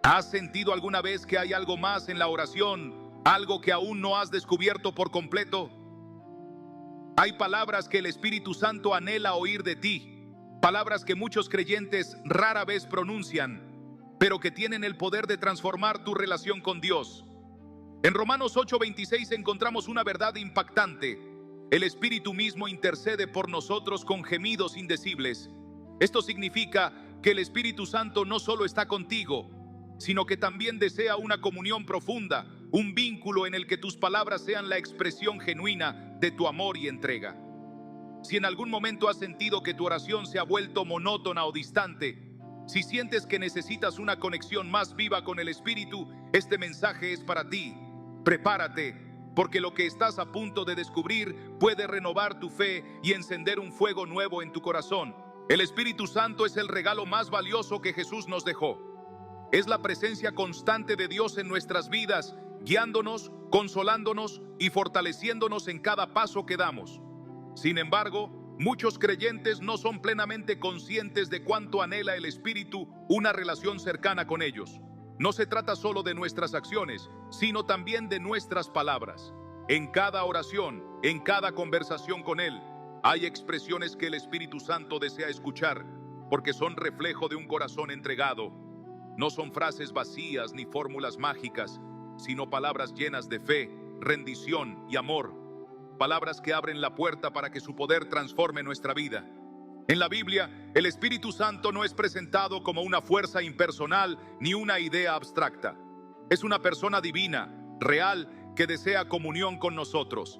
¿Has sentido alguna vez que hay algo más en la oración, algo que aún no has descubierto por completo? Hay palabras que el Espíritu Santo anhela oír de ti, palabras que muchos creyentes rara vez pronuncian, pero que tienen el poder de transformar tu relación con Dios. En Romanos 8:26 encontramos una verdad impactante. El Espíritu mismo intercede por nosotros con gemidos indecibles. Esto significa que el Espíritu Santo no solo está contigo, sino que también desea una comunión profunda, un vínculo en el que tus palabras sean la expresión genuina de tu amor y entrega. Si en algún momento has sentido que tu oración se ha vuelto monótona o distante, si sientes que necesitas una conexión más viva con el Espíritu, este mensaje es para ti. Prepárate, porque lo que estás a punto de descubrir puede renovar tu fe y encender un fuego nuevo en tu corazón. El Espíritu Santo es el regalo más valioso que Jesús nos dejó. Es la presencia constante de Dios en nuestras vidas, guiándonos, consolándonos y fortaleciéndonos en cada paso que damos. Sin embargo, muchos creyentes no son plenamente conscientes de cuánto anhela el Espíritu una relación cercana con ellos. No se trata solo de nuestras acciones, sino también de nuestras palabras. En cada oración, en cada conversación con Él, hay expresiones que el Espíritu Santo desea escuchar, porque son reflejo de un corazón entregado. No son frases vacías ni fórmulas mágicas, sino palabras llenas de fe, rendición y amor. Palabras que abren la puerta para que su poder transforme nuestra vida. En la Biblia, el Espíritu Santo no es presentado como una fuerza impersonal ni una idea abstracta. Es una persona divina, real, que desea comunión con nosotros.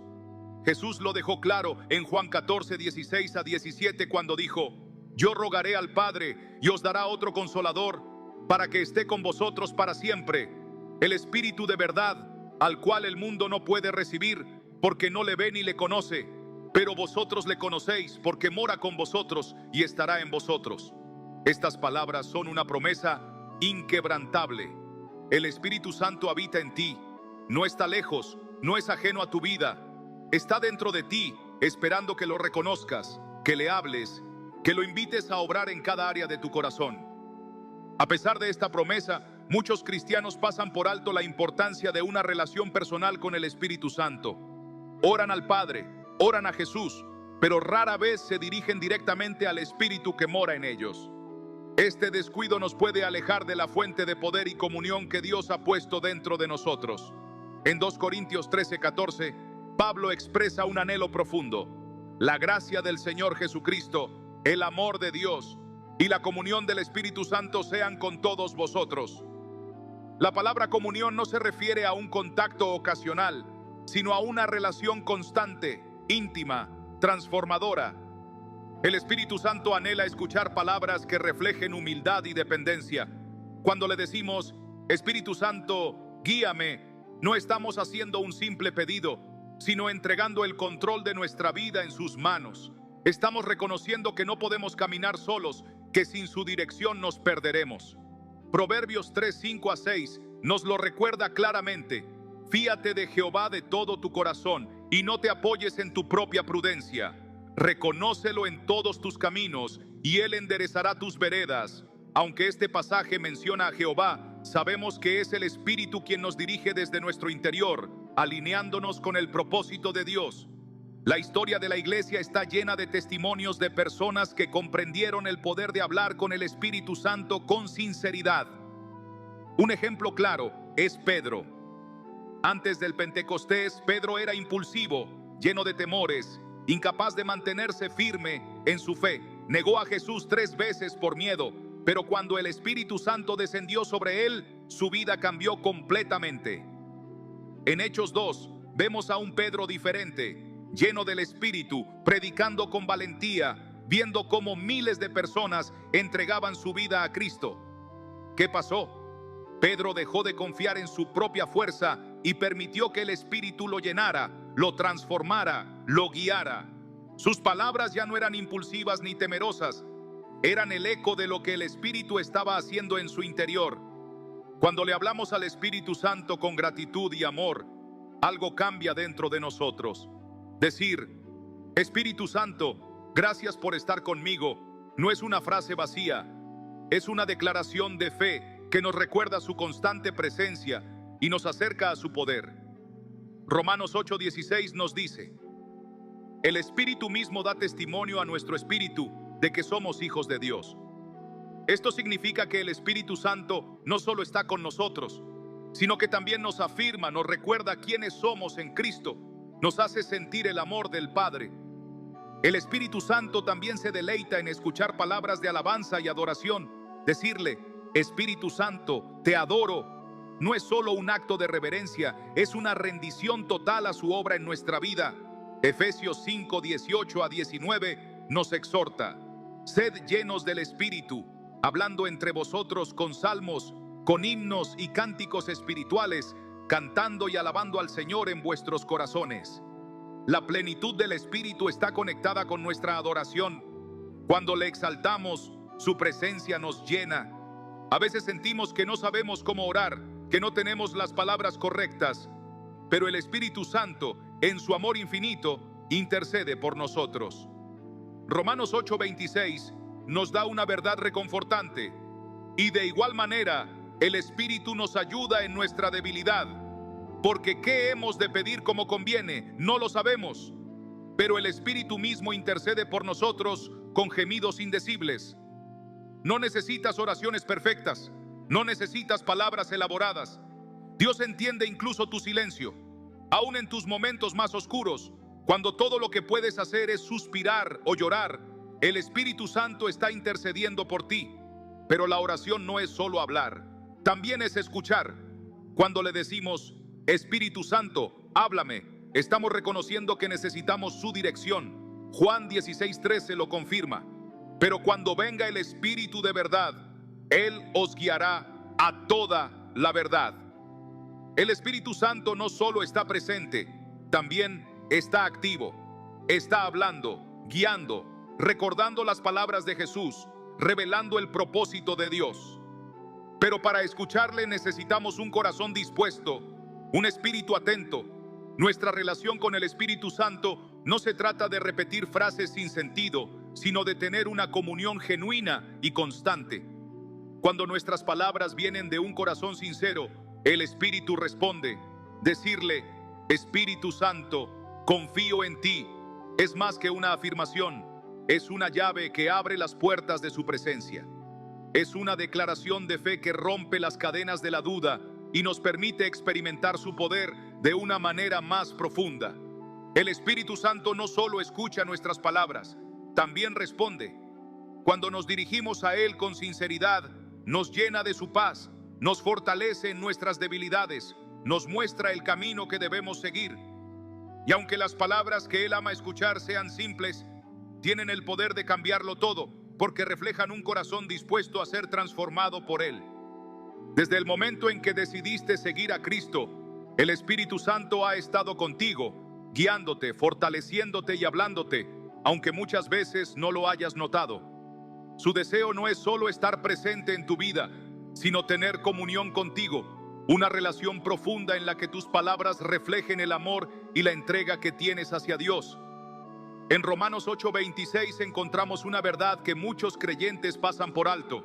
Jesús lo dejó claro en Juan 14:16-17 cuando dijo: Yo rogaré al Padre y os dará otro consolador para que esté con vosotros para siempre, el Espíritu de verdad, al cual el mundo no puede recibir porque no le ve ni le conoce, pero vosotros le conocéis porque mora con vosotros y estará en vosotros. Estas palabras son una promesa inquebrantable. El Espíritu Santo habita en ti, no está lejos, no es ajeno a tu vida, está dentro de ti, esperando que lo reconozcas, que le hables, que lo invites a obrar en cada área de tu corazón. A pesar de esta promesa, muchos cristianos pasan por alto la importancia de una relación personal con el Espíritu Santo. Oran al Padre, oran a Jesús, pero rara vez se dirigen directamente al Espíritu que mora en ellos. Este descuido nos puede alejar de la fuente de poder y comunión que Dios ha puesto dentro de nosotros. En 2 Corintios 13:14, Pablo expresa un anhelo profundo: la gracia del Señor Jesucristo, el amor de Dios y la comunión del Espíritu Santo sean con todos vosotros. La palabra comunión no se refiere a un contacto ocasional, sino a una relación constante, íntima, transformadora. El Espíritu Santo anhela escuchar palabras que reflejen humildad y dependencia. Cuando le decimos: Espíritu Santo, guíame, no estamos haciendo un simple pedido, sino entregando el control de nuestra vida en sus manos. Estamos reconociendo que no podemos caminar solos, que sin su dirección nos perderemos. Proverbios 3:5-6 nos lo recuerda claramente: fíate de Jehová de todo tu corazón y no te apoyes en tu propia prudencia. Reconócelo en todos tus caminos y Él enderezará tus veredas. Aunque este pasaje menciona a Jehová, sabemos que es el Espíritu quien nos dirige desde nuestro interior, alineándonos con el propósito de Dios. La historia de la iglesia está llena de testimonios de personas que comprendieron el poder de hablar con el Espíritu Santo con sinceridad. Un ejemplo claro es Pedro. Antes del Pentecostés, Pedro era impulsivo, lleno de temores, incapaz de mantenerse firme en su fe. Negó a Jesús 3 veces por miedo, pero cuando el Espíritu Santo descendió sobre él, su vida cambió completamente. En Hechos 2, vemos a un Pedro diferente, lleno del Espíritu, predicando con valentía, viendo cómo miles de personas entregaban su vida a Cristo. ¿Qué pasó? Pedro dejó de confiar en su propia fuerza y permitió que el Espíritu lo llenara, lo transformara, lo guiara. Sus palabras ya no eran impulsivas ni temerosas, eran el eco de lo que el Espíritu estaba haciendo en su interior. Cuando le hablamos al Espíritu Santo con gratitud y amor, algo cambia dentro de nosotros. Decir: Espíritu Santo, gracias por estar conmigo, no es una frase vacía, es una declaración de fe que nos recuerda su constante presencia y nos acerca a su poder. Romanos 8:16 nos dice: el Espíritu mismo da testimonio a nuestro espíritu de que somos hijos de Dios. Esto significa que el Espíritu Santo no solo está con nosotros, sino que también nos afirma, nos recuerda quiénes somos en Cristo, nos hace sentir el amor del Padre. El Espíritu Santo también se deleita en escuchar palabras de alabanza y adoración. Decirle: Espíritu Santo, te adoro, no es solo un acto de reverencia, es una rendición total a su obra en nuestra vida. Efesios 5:18-19 nos exhorta: sed llenos del Espíritu, hablando entre vosotros con salmos, con himnos y cánticos espirituales, cantando y alabando al Señor en vuestros corazones. La plenitud del Espíritu está conectada con nuestra adoración. Cuando le exaltamos, su presencia nos llena. A veces sentimos que no sabemos cómo orar, que no tenemos las palabras correctas, pero el Espíritu Santo, en su amor infinito, intercede por nosotros. Romanos 8:26 nos da una verdad reconfortante. Y de igual manera, el Espíritu nos ayuda en nuestra debilidad. Porque ¿qué hemos de pedir como conviene? No lo sabemos. Pero el Espíritu mismo intercede por nosotros con gemidos indecibles. No necesitas oraciones perfectas. No necesitas palabras elaboradas. Dios entiende incluso tu silencio. Aún en tus momentos más oscuros, cuando todo lo que puedes hacer es suspirar o llorar, el Espíritu Santo está intercediendo por ti. Pero la oración no es solo hablar, también es escuchar. Cuando le decimos: Espíritu Santo, háblame, estamos reconociendo que necesitamos su dirección. Juan 16:13 lo confirma. Pero cuando venga el Espíritu de verdad, Él os guiará a toda la verdad. El Espíritu Santo no solo está presente, también está activo. Está hablando, guiando, recordando las palabras de Jesús, revelando el propósito de Dios. Pero para escucharle necesitamos un corazón dispuesto, un espíritu atento. Nuestra relación con el Espíritu Santo no se trata de repetir frases sin sentido, sino de tener una comunión genuina y constante. Cuando nuestras palabras vienen de un corazón sincero, el Espíritu responde. Decirle: Espíritu Santo, confío en ti, es más que una afirmación, es una llave que abre las puertas de su presencia. Es una declaración de fe que rompe las cadenas de la duda y nos permite experimentar su poder de una manera más profunda. El Espíritu Santo no solo escucha nuestras palabras, también responde. Cuando nos dirigimos a Él con sinceridad, nos llena de su paz, nos fortalece en nuestras debilidades, nos muestra el camino que debemos seguir. Y aunque las palabras que Él ama escuchar sean simples, tienen el poder de cambiarlo todo, porque reflejan un corazón dispuesto a ser transformado por Él. Desde el momento en que decidiste seguir a Cristo, el Espíritu Santo ha estado contigo, guiándote, fortaleciéndote y hablándote, aunque muchas veces no lo hayas notado. Su deseo no es solo estar presente en tu vida, sino tener comunión contigo, una relación profunda en la que tus palabras reflejen el amor y la entrega que tienes hacia Dios. En Romanos 8:26 encontramos una verdad que muchos creyentes pasan por alto.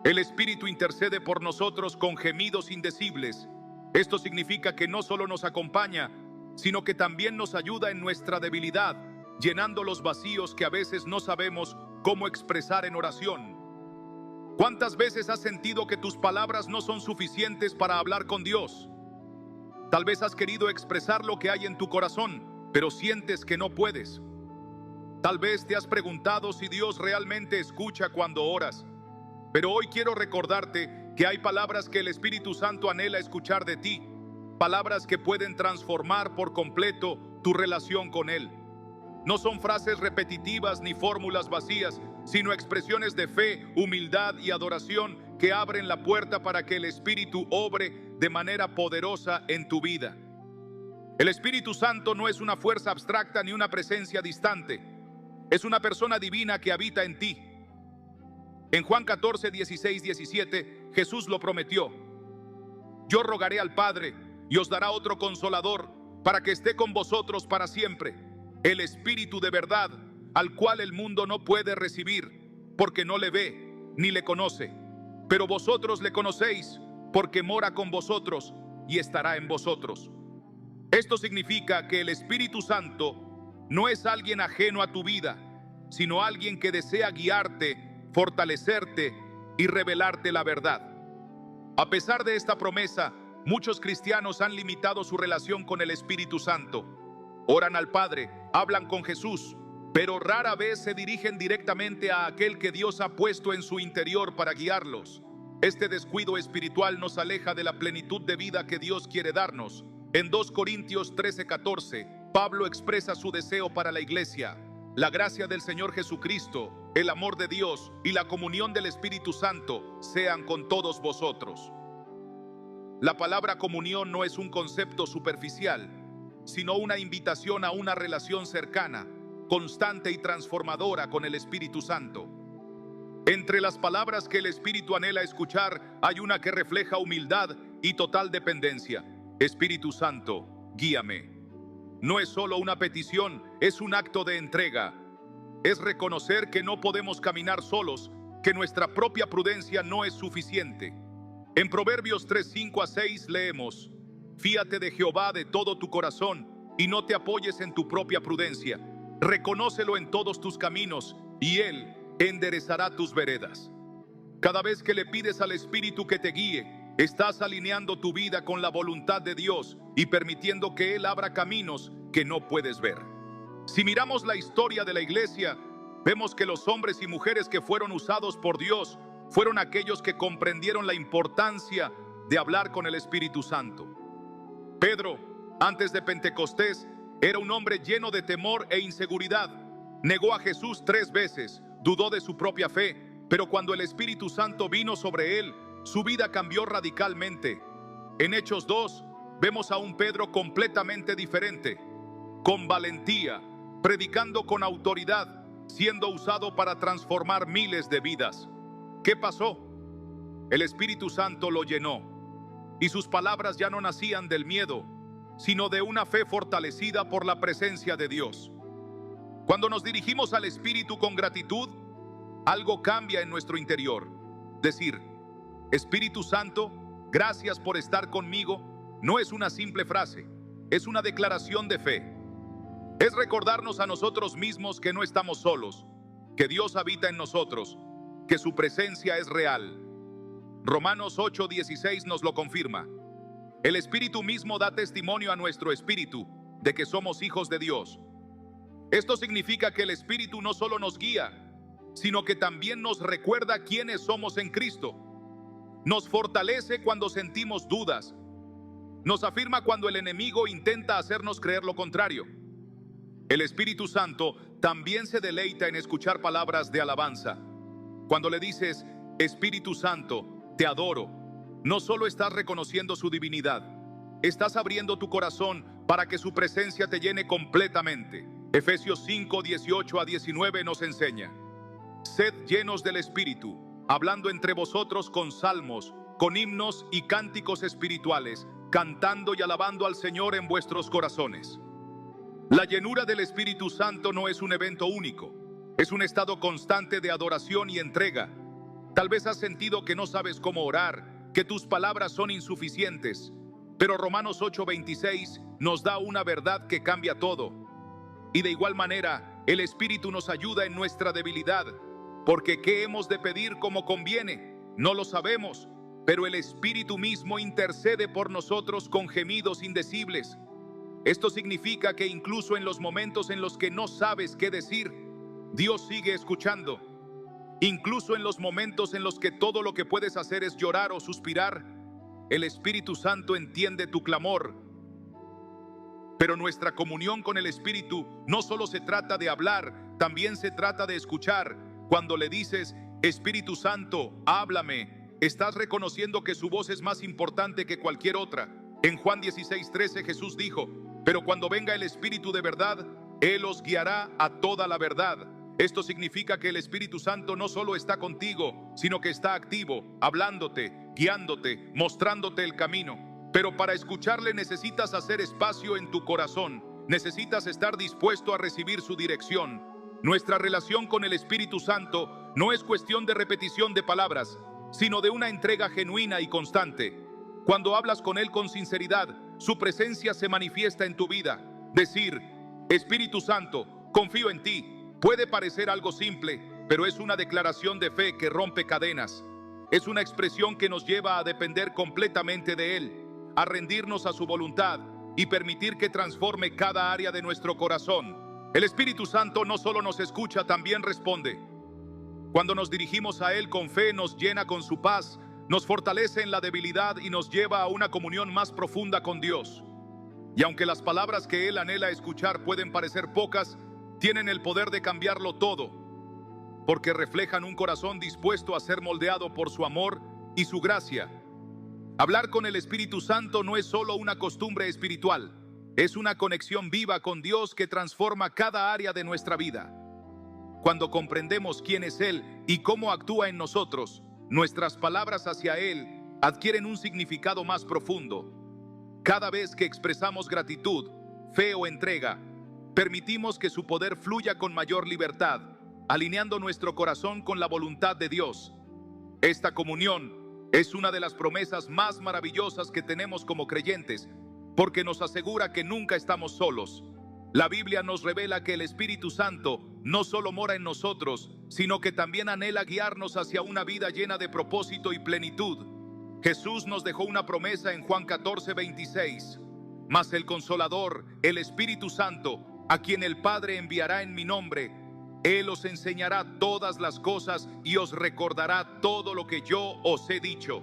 El Espíritu intercede por nosotros con gemidos indecibles. Esto significa que no solo nos acompaña, sino que también nos ayuda en nuestra debilidad, llenando los vacíos que a veces no sabemos cómo expresar en oración. ¿Cuántas veces has sentido que tus palabras no son suficientes para hablar con Dios? Tal vez has querido expresar lo que hay en tu corazón, pero sientes que no puedes. Tal vez te has preguntado si Dios realmente escucha cuando oras. Pero hoy quiero recordarte que hay palabras que el Espíritu Santo anhela escuchar de ti, palabras que pueden transformar por completo tu relación con Él. No son frases repetitivas ni fórmulas vacías, sino expresiones de fe, humildad y adoración que abren la puerta para que el Espíritu obre de manera poderosa en tu vida. El Espíritu Santo no es una fuerza abstracta ni una presencia distante. Es una persona divina que habita en ti. En Juan 14, 16, 17, Jesús lo prometió. Yo rogaré al Padre y os dará otro consolador para que esté con vosotros para siempre, el Espíritu de verdad, al cual el mundo no puede recibir, porque no le ve ni le conoce. pero vosotros le conocéis, porque mora con vosotros y estará en vosotros. Esto significa que el Espíritu Santo no es alguien ajeno a tu vida, sino alguien que desea guiarte, fortalecerte y revelarte la verdad. A pesar de esta promesa, muchos cristianos han limitado su relación con el Espíritu Santo. Oran al Padre, hablan con Jesús, pero rara vez se dirigen directamente a aquel que Dios ha puesto en su interior para guiarlos. Este descuido espiritual nos aleja de la plenitud de vida que Dios quiere darnos. En 2 Corintios 13:14, Pablo expresa su deseo para la iglesia: la gracia del Señor Jesucristo, el amor de Dios y la comunión del Espíritu Santo sean con todos vosotros. La palabra comunión no es un concepto superficial, sino una invitación a una relación cercana, constante y transformadora con el Espíritu Santo. Entre las palabras que el Espíritu anhela escuchar, hay una que refleja humildad y total dependencia. Espíritu Santo, guíame. No es solo una petición, es un acto de entrega. Es reconocer que no podemos caminar solos, que nuestra propia prudencia no es suficiente. En Proverbios 3:5-6 leemos: fíate de Jehová de todo tu corazón y no te apoyes en tu propia prudencia. Reconócelo en todos tus caminos y Él enderezará tus veredas. Cada vez que le pides al Espíritu que te guíe, estás alineando tu vida con la voluntad de Dios y permitiendo que Él abra caminos que no puedes ver. Si miramos la historia de la iglesia, vemos que los hombres y mujeres que fueron usados por Dios fueron aquellos que comprendieron la importancia de hablar con el Espíritu Santo. Pedro, antes de Pentecostés, era un hombre lleno de temor e inseguridad. Negó a Jesús 3 veces, dudó de su propia fe, pero cuando el Espíritu Santo vino sobre él, su vida cambió radicalmente. En Hechos 2, vemos a un Pedro completamente diferente, con valentía, predicando con autoridad, siendo usado para transformar miles de vidas. ¿Qué pasó? El Espíritu Santo lo llenó, y sus palabras ya no nacían del miedo, sino de una fe fortalecida por la presencia de Dios. Cuando nos dirigimos al Espíritu con gratitud, algo cambia en nuestro interior. Decir: Espíritu Santo, gracias por estar conmigo, no es una simple frase, es una declaración de fe. Es recordarnos a nosotros mismos que no estamos solos, que Dios habita en nosotros, que su presencia es real. Romanos 8:16 nos lo confirma. El Espíritu mismo da testimonio a nuestro espíritu de que somos hijos de Dios. Esto significa que el Espíritu no solo nos guía, sino que también nos recuerda quiénes somos en Cristo. Nos fortalece cuando sentimos dudas. Nos afirma cuando el enemigo intenta hacernos creer lo contrario. El Espíritu Santo también se deleita en escuchar palabras de alabanza. Cuando le dices: Espíritu Santo, te adoro, no solo estás reconociendo su divinidad, estás abriendo tu corazón para que su presencia te llene completamente. Efesios 5:18-19 nos enseña: sed llenos del Espíritu, hablando entre vosotros con salmos, con himnos y cánticos espirituales, cantando y alabando al Señor en vuestros corazones. La llenura del Espíritu Santo no es un evento único, es un estado constante de adoración y entrega. Tal vez has sentido que no sabes cómo orar, que tus palabras son insuficientes, pero Romanos 8:26 nos da una verdad que cambia todo. Y de igual manera, el Espíritu nos ayuda en nuestra debilidad, porque ¿qué hemos de pedir como conviene? No lo sabemos, pero el Espíritu mismo intercede por nosotros con gemidos indecibles. Esto significa que incluso en los momentos en los que no sabes qué decir, Dios sigue escuchando. Incluso en los momentos en los que todo lo que puedes hacer es llorar o suspirar, el Espíritu Santo entiende tu clamor. Pero nuestra comunión con el Espíritu no solo se trata de hablar, también se trata de escuchar. Cuando le dices: Espíritu Santo, háblame, estás reconociendo que su voz es más importante que cualquier otra. En Juan 16:13 Jesús dijo: pero cuando venga el Espíritu de verdad, Él os guiará a toda la verdad. Esto significa que el Espíritu Santo no solo está contigo, sino que está activo, hablándote, guiándote, mostrándote el camino. Pero para escucharle necesitas hacer espacio en tu corazón, necesitas estar dispuesto a recibir su dirección. Nuestra relación con el Espíritu Santo no es cuestión de repetición de palabras, sino de una entrega genuina y constante. Cuando hablas con Él con sinceridad, su presencia se manifiesta en tu vida. Decir, Espíritu Santo, confío en ti, puede parecer algo simple, pero es una declaración de fe que rompe cadenas. Es una expresión que nos lleva a depender completamente de Él, a rendirnos a su voluntad y permitir que transforme cada área de nuestro corazón. El Espíritu Santo no solo nos escucha, también responde. Cuando nos dirigimos a Él con fe, nos llena con su paz, nos fortalece en la debilidad y nos lleva a una comunión más profunda con Dios. Y aunque las palabras que Él anhela escuchar pueden parecer pocas, tienen el poder de cambiarlo todo, porque reflejan un corazón dispuesto a ser moldeado por su amor y su gracia. Hablar con el Espíritu Santo no es solo una costumbre espiritual, es una conexión viva con Dios que transforma cada área de nuestra vida. Cuando comprendemos quién es Él y cómo actúa en nosotros, nuestras palabras hacia Él adquieren un significado más profundo. Cada vez que expresamos gratitud, fe o entrega, permitimos que su poder fluya con mayor libertad, alineando nuestro corazón con la voluntad de Dios. Esta comunión es una de las promesas más maravillosas que tenemos como creyentes, porque nos asegura que nunca estamos solos. La Biblia nos revela que el Espíritu Santo no solo mora en nosotros, sino que también anhela guiarnos hacia una vida llena de propósito y plenitud. Jesús nos dejó una promesa en Juan 14:26. Mas el Consolador, el Espíritu Santo, a quien el Padre enviará en mi nombre, Él os enseñará todas las cosas y os recordará todo lo que yo os he dicho.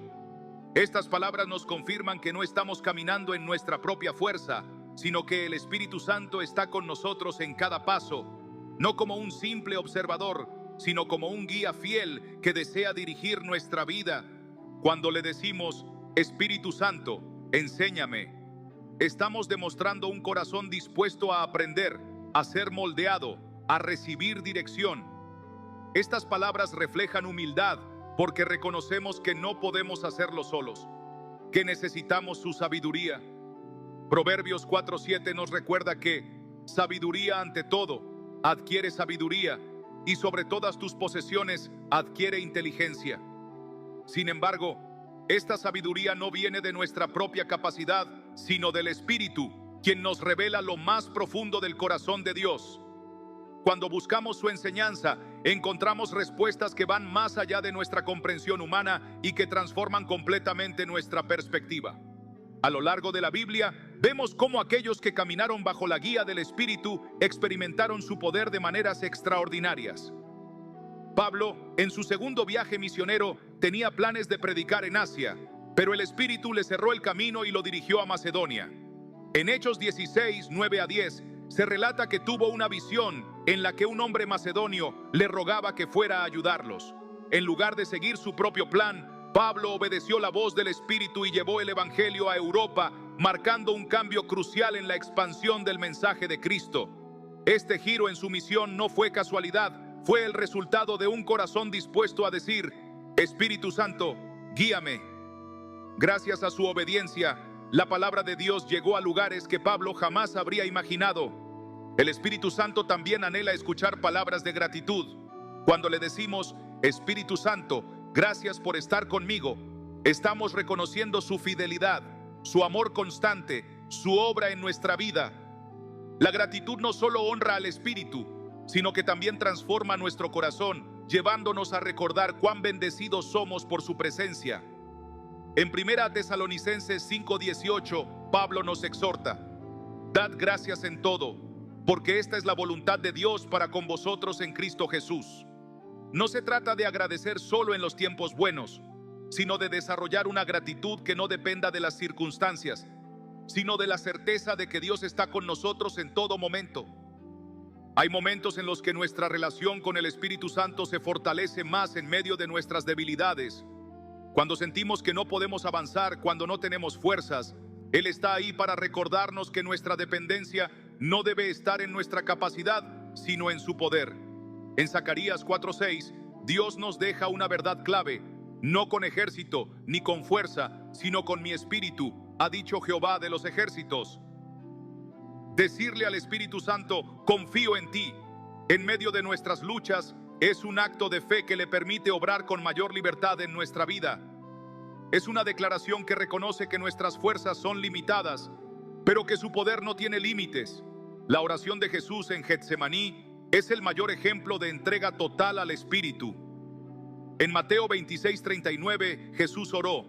Estas palabras nos confirman que no estamos caminando en nuestra propia fuerza, sino que el Espíritu Santo está con nosotros en cada paso, no como un simple observador, sino como un guía fiel que desea dirigir nuestra vida. Cuando le decimos, Espíritu Santo, enséñame, estamos demostrando un corazón dispuesto a aprender, a ser moldeado, a recibir dirección. Estas palabras reflejan humildad, porque reconocemos que no podemos hacerlo solos, que necesitamos su sabiduría. Proverbios 4:7 nos recuerda que sabiduría ante todo, adquiere sabiduría, y sobre todas tus posesiones adquiere inteligencia. Sin embargo, esta sabiduría no viene de nuestra propia capacidad, sino del Espíritu, quien nos revela lo más profundo del corazón de Dios. Cuando buscamos su enseñanza, encontramos respuestas que van más allá de nuestra comprensión humana y que transforman completamente nuestra perspectiva. A lo largo de la Biblia, vemos cómo aquellos que caminaron bajo la guía del Espíritu experimentaron su poder de maneras extraordinarias. Pablo, en su segundo viaje misionero, tenía planes de predicar en Asia, pero el Espíritu le cerró el camino y lo dirigió a Macedonia. En Hechos 16:9-10, se relata que tuvo una visión en la que un hombre macedonio le rogaba que fuera a ayudarlos. En lugar de seguir su propio plan, Pablo obedeció la voz del Espíritu y llevó el Evangelio a Europa, marcando un cambio crucial en la expansión del mensaje de Cristo. Este giro en su misión no fue casualidad, fue el resultado de un corazón dispuesto a decir, Espíritu Santo, guíame. Gracias a su obediencia, la palabra de Dios llegó a lugares que Pablo jamás habría imaginado. El Espíritu Santo también anhela escuchar palabras de gratitud. Cuando le decimos, Espíritu Santo, gracias por estar conmigo, estamos reconociendo su fidelidad, su amor constante, su obra en nuestra vida. La gratitud no solo honra al Espíritu, sino que también transforma nuestro corazón, llevándonos a recordar cuán bendecidos somos por su presencia. En 1 Tesalonicenses 5:18, Pablo nos exhorta, dad gracias en todo, porque esta es la voluntad de Dios para con vosotros en Cristo Jesús. No se trata de agradecer solo en los tiempos buenos, sino de desarrollar una gratitud que no dependa de las circunstancias, sino de la certeza de que Dios está con nosotros en todo momento. Hay momentos en los que nuestra relación con el Espíritu Santo se fortalece más en medio de nuestras debilidades. Cuando sentimos que no podemos avanzar, cuando no tenemos fuerzas, Él está ahí para recordarnos que nuestra dependencia no debe estar en nuestra capacidad, sino en su poder. En Zacarías 4:6, Dios nos deja una verdad clave: no con ejército ni con fuerza, sino con mi espíritu, ha dicho Jehová de los ejércitos. Decirle al Espíritu Santo, confío en ti. En medio de nuestras luchas, Es un acto de fe que le permite obrar con mayor libertad en nuestra vida. Es una declaración que reconoce que nuestras fuerzas son limitadas, pero que su poder no tiene límites. La oración de Jesús en Getsemaní es el mayor ejemplo de entrega total al Espíritu. En Mateo 26:39, Jesús oró: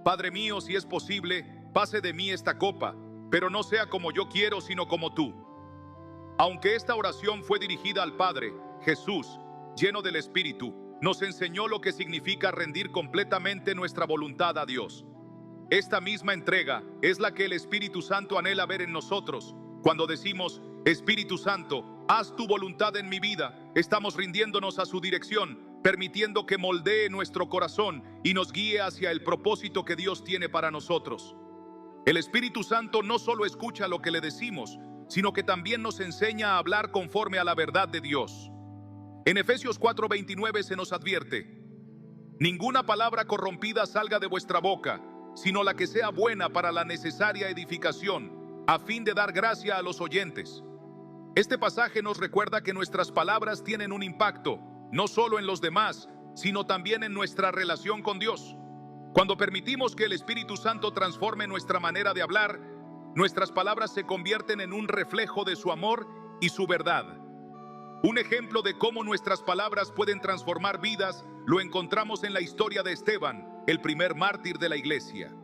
Padre mío, si es posible, pase de mí esta copa, pero no sea como yo quiero, sino como tú. Aunque esta oración fue dirigida al Padre, Jesús, lleno del Espíritu, nos enseñó lo que significa rendir completamente nuestra voluntad a Dios. Esta misma entrega es la que el Espíritu Santo anhela ver en nosotros. Cuando decimos: Espíritu Santo, haz tu voluntad en mi vida, estamos rindiéndonos a su dirección, permitiendo que moldee nuestro corazón y nos guíe hacia el propósito que Dios tiene para nosotros. El Espíritu Santo no solo escucha lo que le decimos, sino que también nos enseña a hablar conforme a la verdad de Dios. En Efesios 4:29 se nos advierte: ninguna palabra corrompida salga de vuestra boca, sino la que sea buena para la necesaria edificación, a fin de dar gracia a los oyentes. Este pasaje nos recuerda que nuestras palabras tienen un impacto, no solo en los demás, sino también en nuestra relación con Dios. Cuando permitimos que el Espíritu Santo transforme nuestra manera de hablar, nuestras palabras se convierten en un reflejo de su amor y su verdad. Un ejemplo de cómo nuestras palabras pueden transformar vidas lo encontramos en la historia de Esteban, el primer mártir de la iglesia.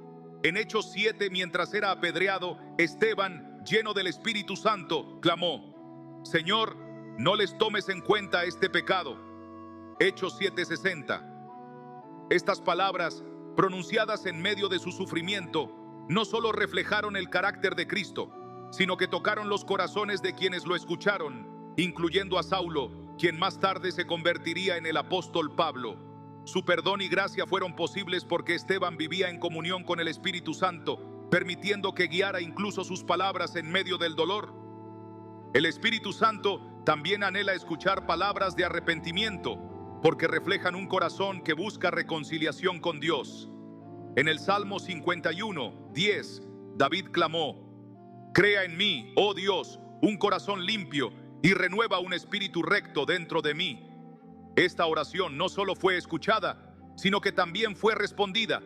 En Hechos 7, mientras era apedreado, Esteban, lleno del Espíritu Santo, clamó: Señor, no les tomes en cuenta este pecado. Hechos 7:60. Estas palabras, pronunciadas en medio de su sufrimiento, no solo reflejaron el carácter de Cristo, sino que tocaron los corazones de quienes lo escucharon, incluyendo a Saulo, quien más tarde se convertiría en el apóstol Pablo. Su perdón y gracia fueron posibles porque Esteban vivía en comunión con el Espíritu Santo, permitiendo que guiara incluso sus palabras en medio del dolor. El Espíritu Santo también anhela escuchar palabras de arrepentimiento, porque reflejan un corazón que busca reconciliación con Dios. En el Salmo 51:10, David clamó: Crea en mí, oh Dios, un corazón limpio y renueva un espíritu recto dentro de mí. Esta oración no solo fue escuchada, sino que también fue respondida,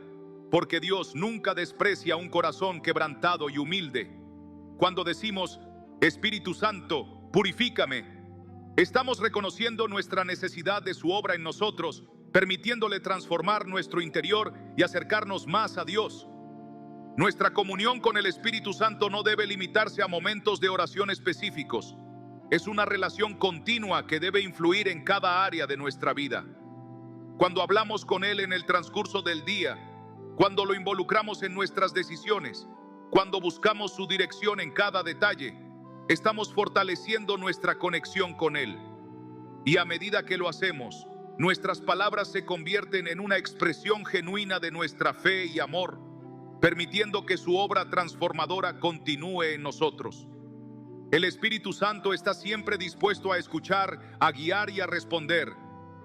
porque Dios nunca desprecia un corazón quebrantado y humilde. Cuando decimos: Espíritu Santo, purifícame, estamos reconociendo nuestra necesidad de su obra en nosotros, permitiéndole transformar nuestro interior y acercarnos más a Dios. Nuestra comunión con el Espíritu Santo no debe limitarse a momentos de oración específicos. Es una relación continua que debe influir en cada área de nuestra vida. Cuando hablamos con Él en el transcurso del día, cuando lo involucramos en nuestras decisiones, cuando buscamos su dirección en cada detalle, estamos fortaleciendo nuestra conexión con Él. Y a medida que lo hacemos, nuestras palabras se convierten en una expresión genuina de nuestra fe y amor, permitiendo que su obra transformadora continúe en nosotros. El Espíritu Santo está siempre dispuesto a escuchar, a guiar y a responder.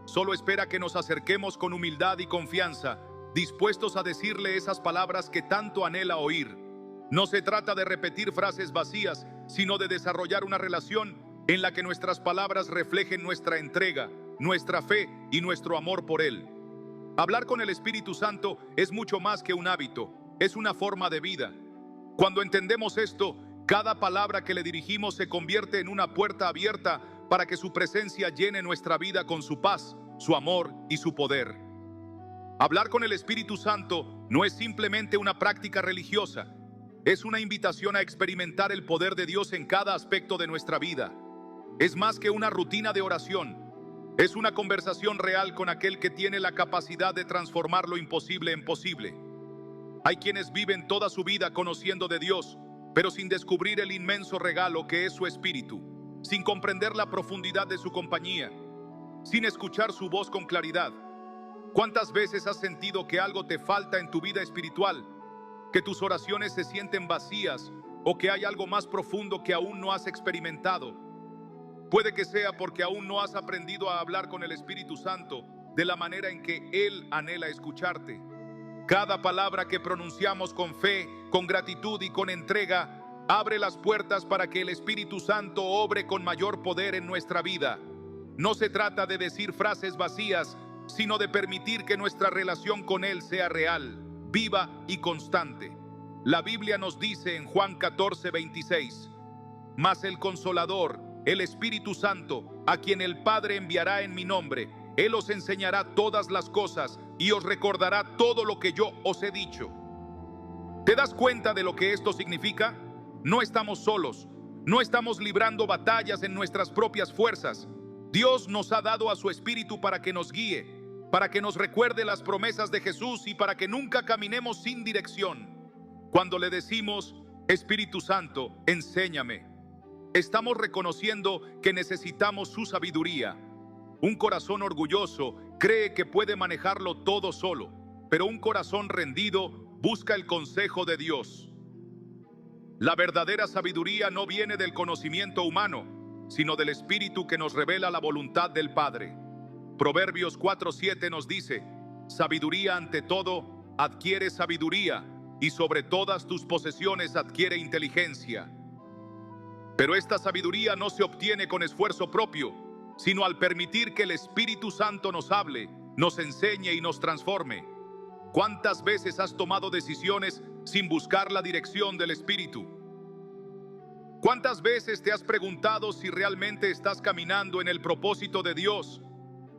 Solo espera que nos acerquemos con humildad y confianza, dispuestos a decirle esas palabras que tanto anhela oír. No se trata de repetir frases vacías, sino de desarrollar una relación en la que nuestras palabras reflejen nuestra entrega, nuestra fe y nuestro amor por Él. Hablar con el Espíritu Santo es mucho más que un hábito, es una forma de vida. Cuando entendemos esto, cada palabra que le dirigimos se convierte en una puerta abierta para que su presencia llene nuestra vida con su paz, su amor y su poder. Hablar con el Espíritu Santo no es simplemente una práctica religiosa, es una invitación a experimentar el poder de Dios en cada aspecto de nuestra vida. Es más que una rutina de oración, es una conversación real con aquel que tiene la capacidad de transformar lo imposible en posible. Hay quienes viven toda su vida conociendo de Dios, pero sin descubrir el inmenso regalo que es su Espíritu, sin comprender la profundidad de su compañía, sin escuchar su voz con claridad. ¿Cuántas veces has sentido que algo te falta en tu vida espiritual? Que tus oraciones se sienten vacías o que hay algo más profundo que aún no has experimentado. Puede que sea porque aún no has aprendido a hablar con el Espíritu Santo de la manera en que Él anhela escucharte. Cada palabra que pronunciamos con fe, con gratitud y con entrega abre las puertas para que el Espíritu Santo obre con mayor poder en nuestra vida. No se trata de decir frases vacías, sino de permitir que nuestra relación con Él sea real, viva y constante. La Biblia nos dice en Juan 14:26, mas el Consolador, el Espíritu Santo, a quien el Padre enviará en mi nombre, Él os enseñará todas las cosas y os recordará todo lo que yo os he dicho. ¿Te das cuenta de lo que esto significa? No estamos solos, no estamos librando batallas en nuestras propias fuerzas. Dios nos ha dado a su Espíritu para que nos guíe, para que nos recuerde las promesas de Jesús y para que nunca caminemos sin dirección. Cuando le decimos, Espíritu Santo, enséñame, estamos reconociendo que necesitamos su sabiduría. Un corazón orgulloso cree que puede manejarlo todo solo, pero un corazón rendido busca el consejo de Dios. La verdadera sabiduría no viene del conocimiento humano, sino del Espíritu que nos revela la voluntad del Padre. Proverbios 4:7 nos dice, sabiduría ante todo, adquiere sabiduría, y sobre todas tus posesiones adquiere inteligencia. Pero esta sabiduría no se obtiene con esfuerzo propio, sino al permitir que el Espíritu Santo nos hable, nos enseñe y nos transforme. ¿Cuántas veces has tomado decisiones sin buscar la dirección del Espíritu? ¿Cuántas veces te has preguntado si realmente estás caminando en el propósito de Dios?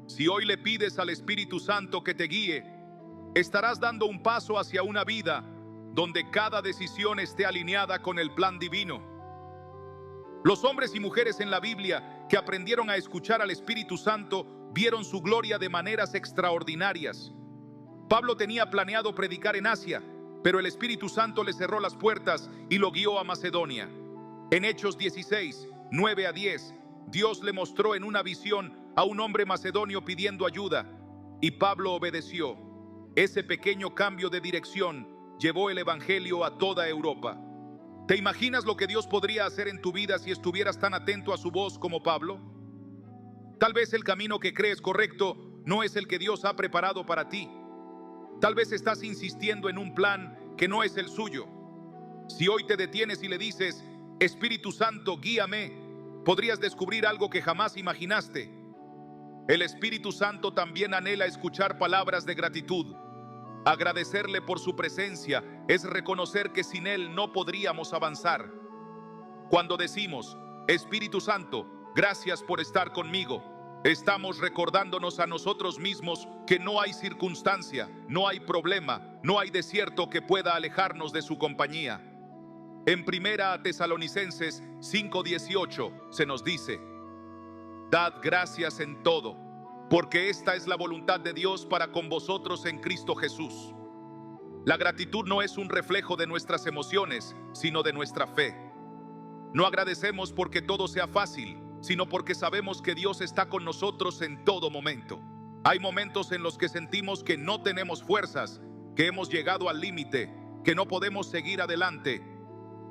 Si hoy le pides al Espíritu Santo que te guíe, estarás dando un paso hacia una vida donde cada decisión esté alineada con el plan divino. Los hombres y mujeres en la Biblia que aprendieron a escuchar al Espíritu Santo vieron su gloria de maneras extraordinarias. Pablo tenía planeado predicar en Asia, pero el Espíritu Santo le cerró las puertas y lo guió a Macedonia. En Hechos 16:9-10, Dios le mostró en una visión a un hombre macedonio pidiendo ayuda, y Pablo obedeció. Ese pequeño cambio de dirección llevó el Evangelio a toda Europa. ¿Te imaginas lo que Dios podría hacer en tu vida si estuvieras tan atento a su voz como Pablo? Tal vez el camino que crees correcto no es el que Dios ha preparado para ti. Tal vez estás insistiendo en un plan que no es el suyo. Si hoy te detienes y le dices, Espíritu Santo, guíame, podrías descubrir algo que jamás imaginaste. El Espíritu Santo también anhela escuchar palabras de gratitud. Agradecerle por su presencia es reconocer que sin Él no podríamos avanzar. Cuando decimos, Espíritu Santo, gracias por estar conmigo, estamos recordándonos a nosotros mismos que no hay circunstancia, no hay problema, no hay desierto que pueda alejarnos de su compañía. En 1 Tesalonicenses 5:18 se nos dice, dad gracias en todo, porque esta es la voluntad de Dios para con vosotros en Cristo Jesús. La gratitud no es un reflejo de nuestras emociones, sino de nuestra fe. No agradecemos porque todo sea fácil, sino porque sabemos que Dios está con nosotros en todo momento. Hay momentos en los que sentimos que no tenemos fuerzas, que hemos llegado al límite, que no podemos seguir adelante.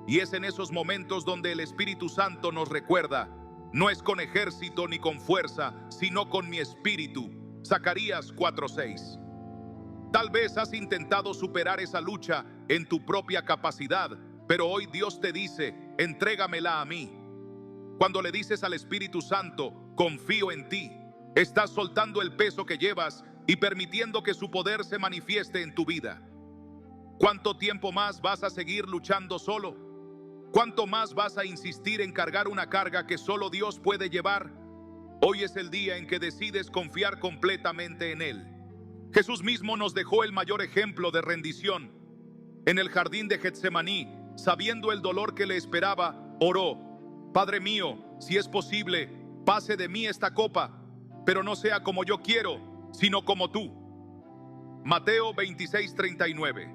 Y es en esos momentos donde el Espíritu Santo nos recuerda, no es con ejército ni con fuerza, sino con mi espíritu. Zacarías 4:6. Tal vez has intentado superar esa lucha en tu propia capacidad, pero hoy Dios te dice, entrégamela a mí. Cuando le dices al Espíritu Santo, confío en ti, estás soltando el peso que llevas y permitiendo que su poder se manifieste en tu vida. ¿Cuánto tiempo más vas a seguir luchando solo? ¿Cuánto más vas a insistir en cargar una carga que solo Dios puede llevar? Hoy es el día en que decides confiar completamente en Él. Jesús mismo nos dejó el mayor ejemplo de rendición. En el jardín de Getsemaní, sabiendo el dolor que le esperaba, oró, Padre mío, si es posible, pase de mí esta copa, pero no sea como yo quiero, sino como tú. Mateo 26:39.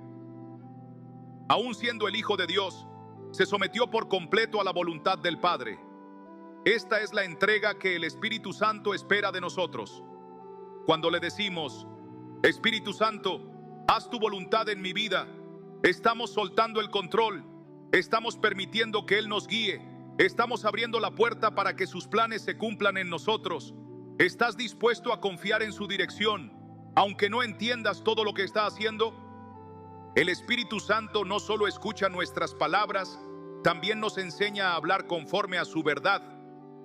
Aún siendo el Hijo de Dios, se sometió por completo a la voluntad del Padre. Esta es la entrega que el Espíritu Santo espera de nosotros. Cuando le decimos, Espíritu Santo, haz tu voluntad en mi vida, estamos soltando el control, estamos permitiendo que Él nos guíe, estamos abriendo la puerta para que sus planes se cumplan en nosotros. ¿Estás dispuesto a confiar en su dirección, aunque no entiendas todo lo que está haciendo? El Espíritu Santo no solo escucha nuestras palabras, también nos enseña a hablar conforme a su verdad.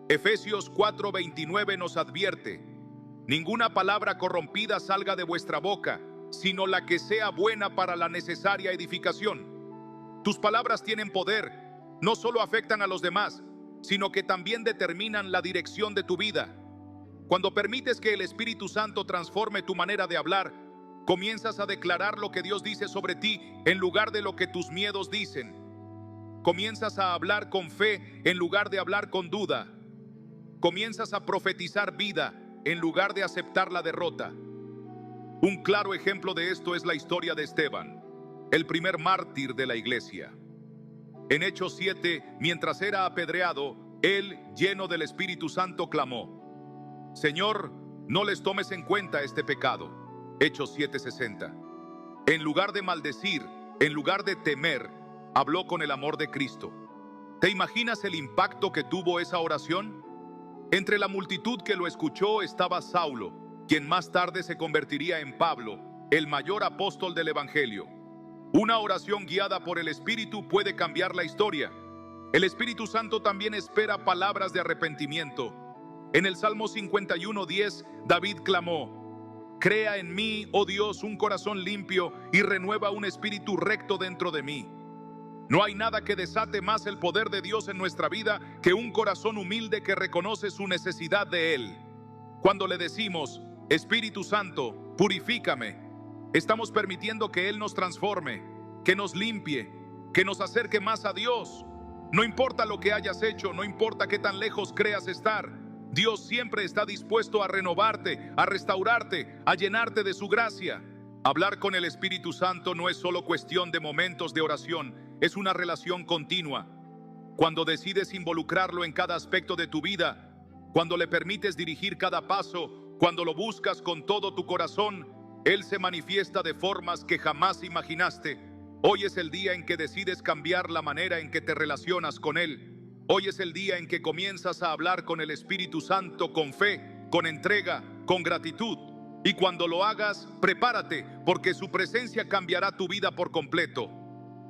Efesios 4:29 nos advierte: ninguna palabra corrompida salga de vuestra boca, sino la que sea buena para la necesaria edificación. Tus palabras tienen poder, no solo afectan a los demás, sino que también determinan la dirección de tu vida. Cuando permites que el Espíritu Santo transforme tu manera de hablar, comienzas a declarar lo que Dios dice sobre ti en lugar de lo que tus miedos dicen. Comienzas a hablar con fe en lugar de hablar con duda. Comienzas a profetizar vida en lugar de aceptar la derrota. Un claro ejemplo de esto es la historia de Esteban, el primer mártir de la iglesia. En Hechos 7, mientras era apedreado, él, lleno del Espíritu Santo, clamó: Señor, no les tomes en cuenta este pecado. Hechos 7:60. En lugar de maldecir, en lugar de temer, habló con el amor de Cristo. ¿Te imaginas el impacto que tuvo esa oración? Entre la multitud que lo escuchó estaba Saulo, quien más tarde se convertiría en Pablo, el mayor apóstol del Evangelio. Una oración guiada por el Espíritu puede cambiar la historia. El Espíritu Santo también espera palabras de arrepentimiento. En el Salmo 51:10, David clamó: Crea en mí, oh Dios, un corazón limpio y renueva un espíritu recto dentro de mí. No hay nada que desate más el poder de Dios en nuestra vida que un corazón humilde que reconoce su necesidad de Él. Cuando le decimos: Espíritu Santo, purifícame, estamos permitiendo que Él nos transforme, que nos limpie, que nos acerque más a Dios. No importa lo que hayas hecho, no importa qué tan lejos creas estar, Dios siempre está dispuesto a renovarte, a restaurarte, a llenarte de su gracia. Hablar con el Espíritu Santo no es solo cuestión de momentos de oración, es una relación continua. Cuando decides involucrarlo en cada aspecto de tu vida, cuando le permites dirigir cada paso, cuando lo buscas con todo tu corazón, Él se manifiesta de formas que jamás imaginaste. Hoy es el día en que decides cambiar la manera en que te relacionas con Él. Hoy es el día en que comienzas a hablar con el Espíritu Santo con fe, con entrega, con gratitud. Y cuando lo hagas, prepárate, porque su presencia cambiará tu vida por completo.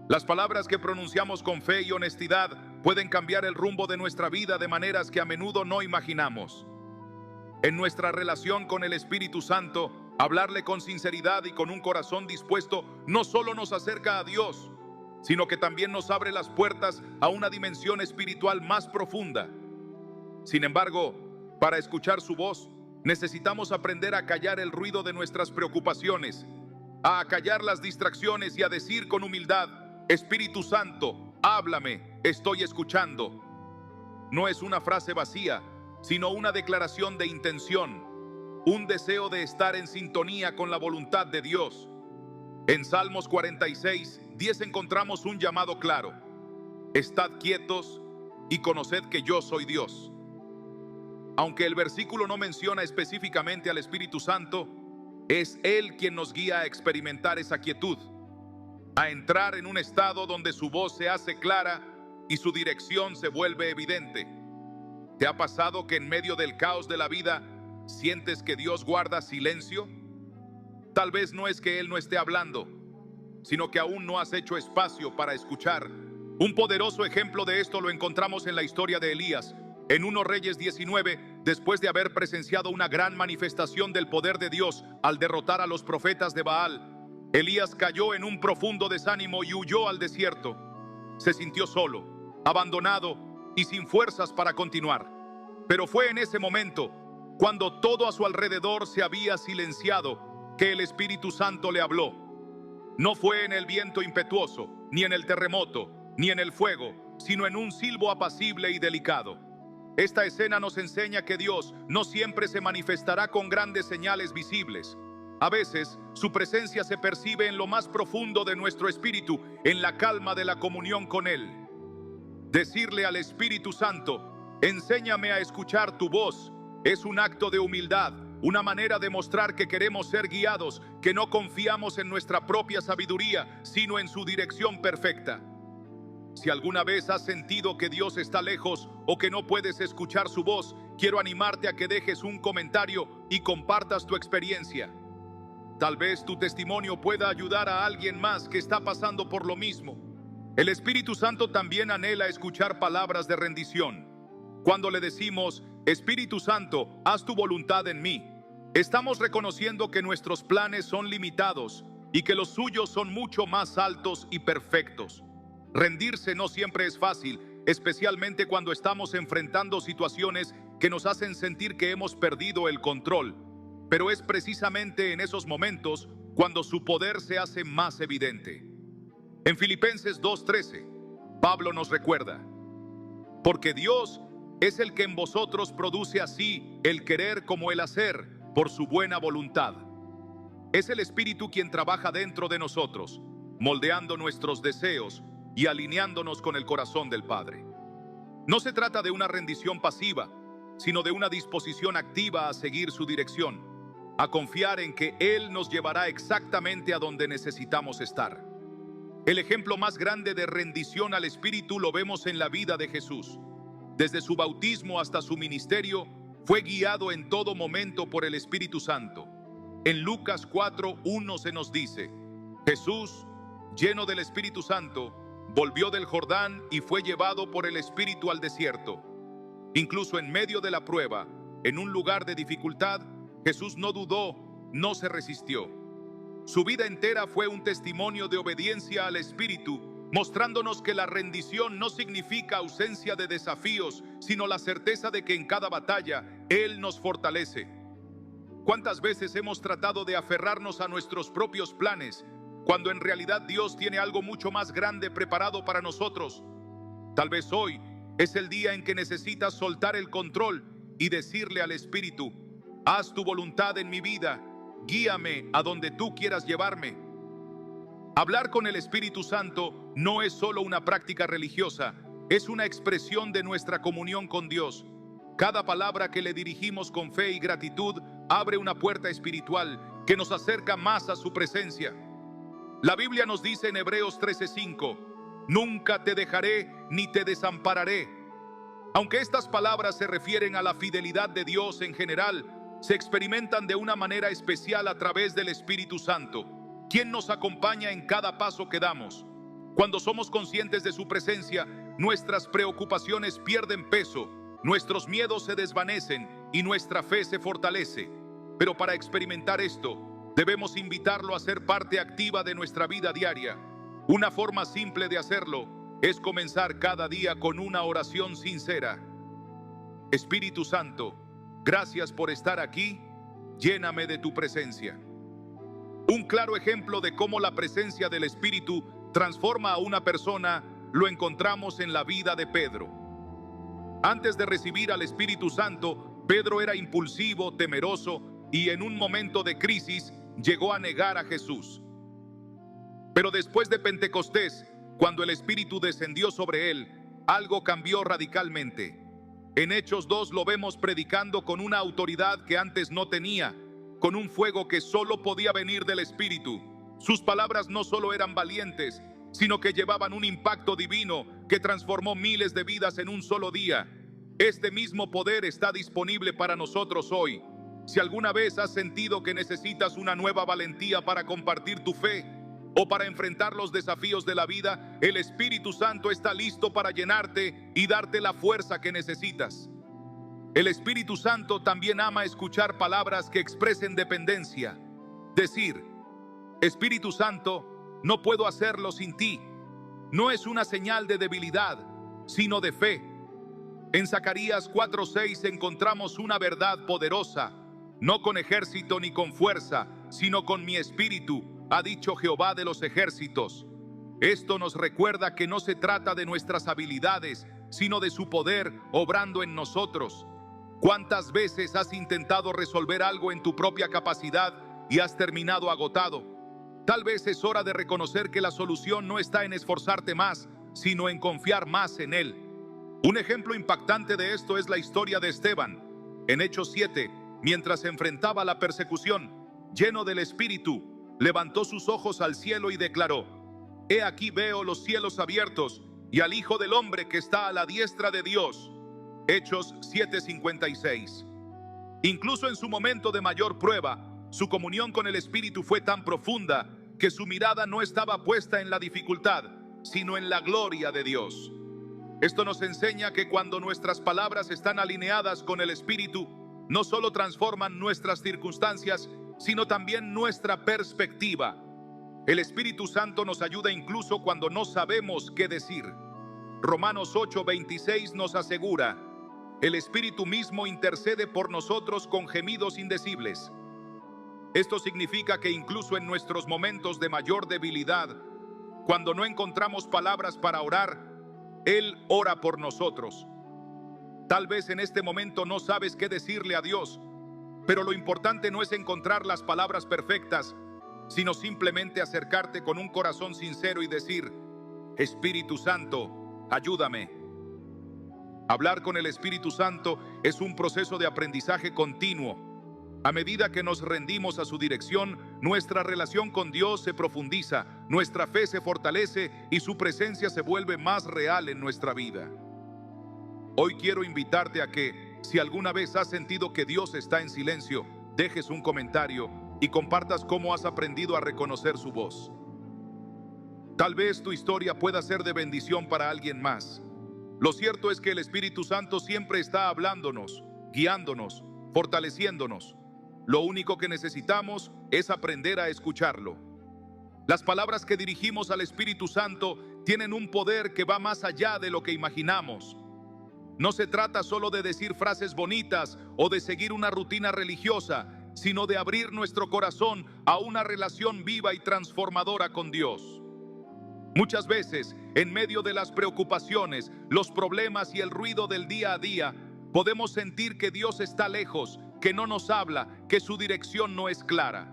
Las palabras que pronunciamos con fe y honestidad pueden cambiar el rumbo de nuestra vida de maneras que a menudo no imaginamos. En nuestra relación con el Espíritu Santo, hablarle con sinceridad y con un corazón dispuesto no solo nos acerca a Dios, sino que también nos abre las puertas a una dimensión espiritual más profunda. Sin embargo, para escuchar su voz, necesitamos aprender a callar el ruido de nuestras preocupaciones, a acallar las distracciones y a decir con humildad: Espíritu Santo, háblame, estoy escuchando. No es una frase vacía, sino una declaración de intención, un deseo de estar en sintonía con la voluntad de Dios. En Salmos 46:10 encontramos un llamado claro: Estad quietos y conoced que yo soy Dios. Aunque el versículo no menciona específicamente al Espíritu Santo, es Él quien nos guía a experimentar esa quietud, a entrar en un estado donde su voz se hace clara y su dirección se vuelve evidente. ¿Te ha pasado que en medio del caos de la vida sientes que Dios guarda silencio? Tal vez no es que Él no esté hablando, sino que aún no has hecho espacio para escuchar. Un poderoso ejemplo de esto lo encontramos en la historia de Elías. En 1 Reyes 19, después de haber presenciado una gran manifestación del poder de Dios al derrotar a los profetas de Baal, Elías cayó en un profundo desánimo y huyó al desierto. Se sintió solo, abandonado y sin fuerzas para continuar. Pero fue en ese momento, cuando todo a su alrededor se había silenciado, que el Espíritu Santo le habló. No fue en el viento impetuoso, ni en el terremoto, ni en el fuego, sino en un silbo apacible y delicado. Esta escena nos enseña que Dios no siempre se manifestará con grandes señales visibles. A veces, su presencia se percibe en lo más profundo de nuestro espíritu, en la calma de la comunión con Él. Decirle al Espíritu Santo: enséñame a escuchar tu voz, es un acto de humildad, una manera de mostrar que queremos ser guiados, que no confiamos en nuestra propia sabiduría, sino en su dirección perfecta. Si alguna vez has sentido que Dios está lejos o que no puedes escuchar su voz, quiero animarte a que dejes un comentario y compartas tu experiencia. Tal vez tu testimonio pueda ayudar a alguien más que está pasando por lo mismo. El Espíritu Santo también anhela escuchar palabras de rendición. Cuando le decimos, Espíritu Santo, haz tu voluntad en mí, estamos reconociendo que nuestros planes son limitados y que los suyos son mucho más altos y perfectos. Rendirse no siempre es fácil, especialmente cuando estamos enfrentando situaciones que nos hacen sentir que hemos perdido el control. Pero es precisamente en esos momentos cuando su poder se hace más evidente. En Filipenses 2:13, Pablo nos recuerda: porque Dios es el que en vosotros produce así el querer como el hacer por su buena voluntad. Es el Espíritu quien trabaja dentro de nosotros, moldeando nuestros deseos y alineándonos con el corazón del Padre. No se trata de una rendición pasiva, sino de una disposición activa a seguir su dirección, a confiar en que Él nos llevará exactamente a donde necesitamos estar. El ejemplo más grande de rendición al Espíritu lo vemos en la vida de Jesús. Desde su bautismo hasta su ministerio, fue guiado en todo momento por el Espíritu Santo. En Lucas 4:1 se nos dice: Jesús, lleno del Espíritu Santo, volvió del Jordán y fue llevado por el Espíritu al desierto. Incluso en medio de la prueba, en un lugar de dificultad, Jesús no dudó, no se resistió. Su vida entera fue un testimonio de obediencia al Espíritu, mostrándonos que la rendición no significa ausencia de desafíos, sino la certeza de que en cada batalla Él nos fortalece. ¿Cuántas veces hemos tratado de aferrarnos a nuestros propios planes, cuando en realidad Dios tiene algo mucho más grande preparado para nosotros? Tal vez hoy es el día en que necesitas soltar el control y decirle al Espíritu: haz tu voluntad en mi vida, guíame a donde tú quieras llevarme. Hablar con el Espíritu Santo no es solo una práctica religiosa, es una expresión de nuestra comunión con Dios. Cada palabra que le dirigimos con fe y gratitud abre una puerta espiritual que nos acerca más a su presencia. La Biblia nos dice en Hebreos 13:5: nunca te dejaré ni te desampararé. Aunque estas palabras se refieren a la fidelidad de Dios en general, se experimentan de una manera especial a través del Espíritu Santo, quien nos acompaña en cada paso que damos. Cuando somos conscientes de su presencia, nuestras preocupaciones pierden peso, nuestros miedos se desvanecen y nuestra fe se fortalece. Pero para experimentar esto, debemos invitarlo a ser parte activa de nuestra vida diaria. Una forma simple de hacerlo es comenzar cada día con una oración sincera. Espíritu Santo, gracias por estar aquí, lléname de tu presencia. Un claro ejemplo de cómo la presencia del Espíritu transforma a una persona lo encontramos en la vida de Pedro. Antes de recibir al Espíritu Santo, Pedro era impulsivo, temeroso y en un momento de crisis llegó a negar a Jesús. Pero después de Pentecostés, cuando el Espíritu descendió sobre él, algo cambió radicalmente. En Hechos 2 lo vemos predicando con una autoridad que antes no tenía, con un fuego que solo podía venir del Espíritu. Sus palabras no solo eran valientes, sino que llevaban un impacto divino que transformó miles de vidas en un solo día. Este mismo poder está disponible para nosotros hoy. Si alguna vez has sentido que necesitas una nueva valentía para compartir tu fe o para enfrentar los desafíos de la vida, el Espíritu Santo está listo para llenarte y darte la fuerza que necesitas. El Espíritu Santo también ama escuchar palabras que expresen dependencia. Decir: Espíritu Santo, no puedo hacerlo sin ti, no es una señal de debilidad, sino de fe. En Zacarías 4:6 encontramos una verdad poderosa: no con ejército ni con fuerza, sino con mi espíritu, ha dicho Jehová de los ejércitos. Esto nos recuerda que no se trata de nuestras habilidades, sino de su poder obrando en nosotros. ¿Cuántas veces has intentado resolver algo en tu propia capacidad y has terminado agotado? Tal vez es hora de reconocer que la solución no está en esforzarte más, sino en confiar más en Él. Un ejemplo impactante de esto es la historia de Esteban. En Hechos 7, mientras se enfrentaba a la persecución, lleno del Espíritu, levantó sus ojos al cielo y declaró: He aquí veo los cielos abiertos y al Hijo del Hombre que está a la diestra de Dios. Hechos 7:56. Incluso en su momento de mayor prueba, su comunión con el Espíritu fue tan profunda que su mirada no estaba puesta en la dificultad, sino en la gloria de Dios. Esto nos enseña que cuando nuestras palabras están alineadas con el Espíritu, no solo transforman nuestras circunstancias, sino también nuestra perspectiva. El Espíritu Santo nos ayuda incluso cuando no sabemos qué decir. Romanos 8:26 nos asegura: el Espíritu mismo intercede por nosotros con gemidos indecibles. Esto significa que incluso en nuestros momentos de mayor debilidad, cuando no encontramos palabras para orar, Él ora por nosotros. Tal vez en este momento no sabes qué decirle a Dios, pero lo importante no es encontrar las palabras perfectas, sino simplemente acercarte con un corazón sincero y decir: Espíritu Santo, ayúdame. Hablar con el Espíritu Santo es un proceso de aprendizaje continuo. A medida que nos rendimos a su dirección, nuestra relación con Dios se profundiza, nuestra fe se fortalece y su presencia se vuelve más real en nuestra vida. Hoy quiero invitarte a que, si alguna vez has sentido que Dios está en silencio, dejes un comentario y compartas cómo has aprendido a reconocer su voz. Tal vez tu historia pueda ser de bendición para alguien más. Lo cierto es que el Espíritu Santo siempre está hablándonos, guiándonos, fortaleciéndonos. Lo único que necesitamos es aprender a escucharlo. Las palabras que dirigimos al Espíritu Santo tienen un poder que va más allá de lo que imaginamos. No se trata solo de decir frases bonitas o de seguir una rutina religiosa, sino de abrir nuestro corazón a una relación viva y transformadora con Dios. Muchas veces, en medio de las preocupaciones, los problemas y el ruido del día a día, podemos sentir que Dios está lejos, que no nos habla, que su dirección no es clara.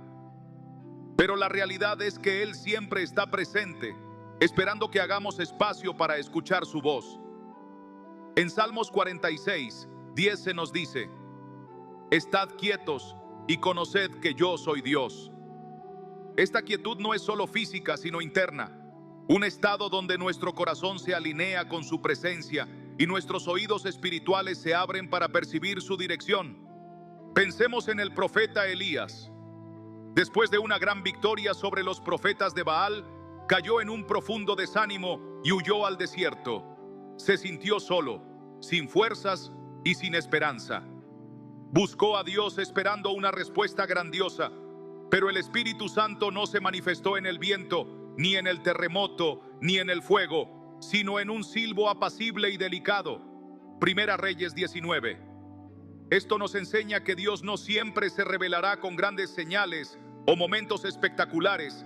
Pero la realidad es que Él siempre está presente, esperando que hagamos espacio para escuchar su voz. En Salmos 46:10 se nos dice: Estad quietos y conoced que yo soy Dios. Esta quietud no es solo física, sino interna. Un estado donde nuestro corazón se alinea con su presencia y nuestros oídos espirituales se abren para percibir su dirección. Pensemos en el profeta Elías. Después de una gran victoria sobre los profetas de Baal, cayó en un profundo desánimo y huyó al desierto. Se sintió solo, sin fuerzas y sin esperanza. Buscó a Dios esperando una respuesta grandiosa, pero el Espíritu Santo no se manifestó en el viento, ni en el terremoto, ni en el fuego, sino en un silbo apacible y delicado. Primera Reyes 19. Esto nos enseña que Dios no siempre se revelará con grandes señales o momentos espectaculares,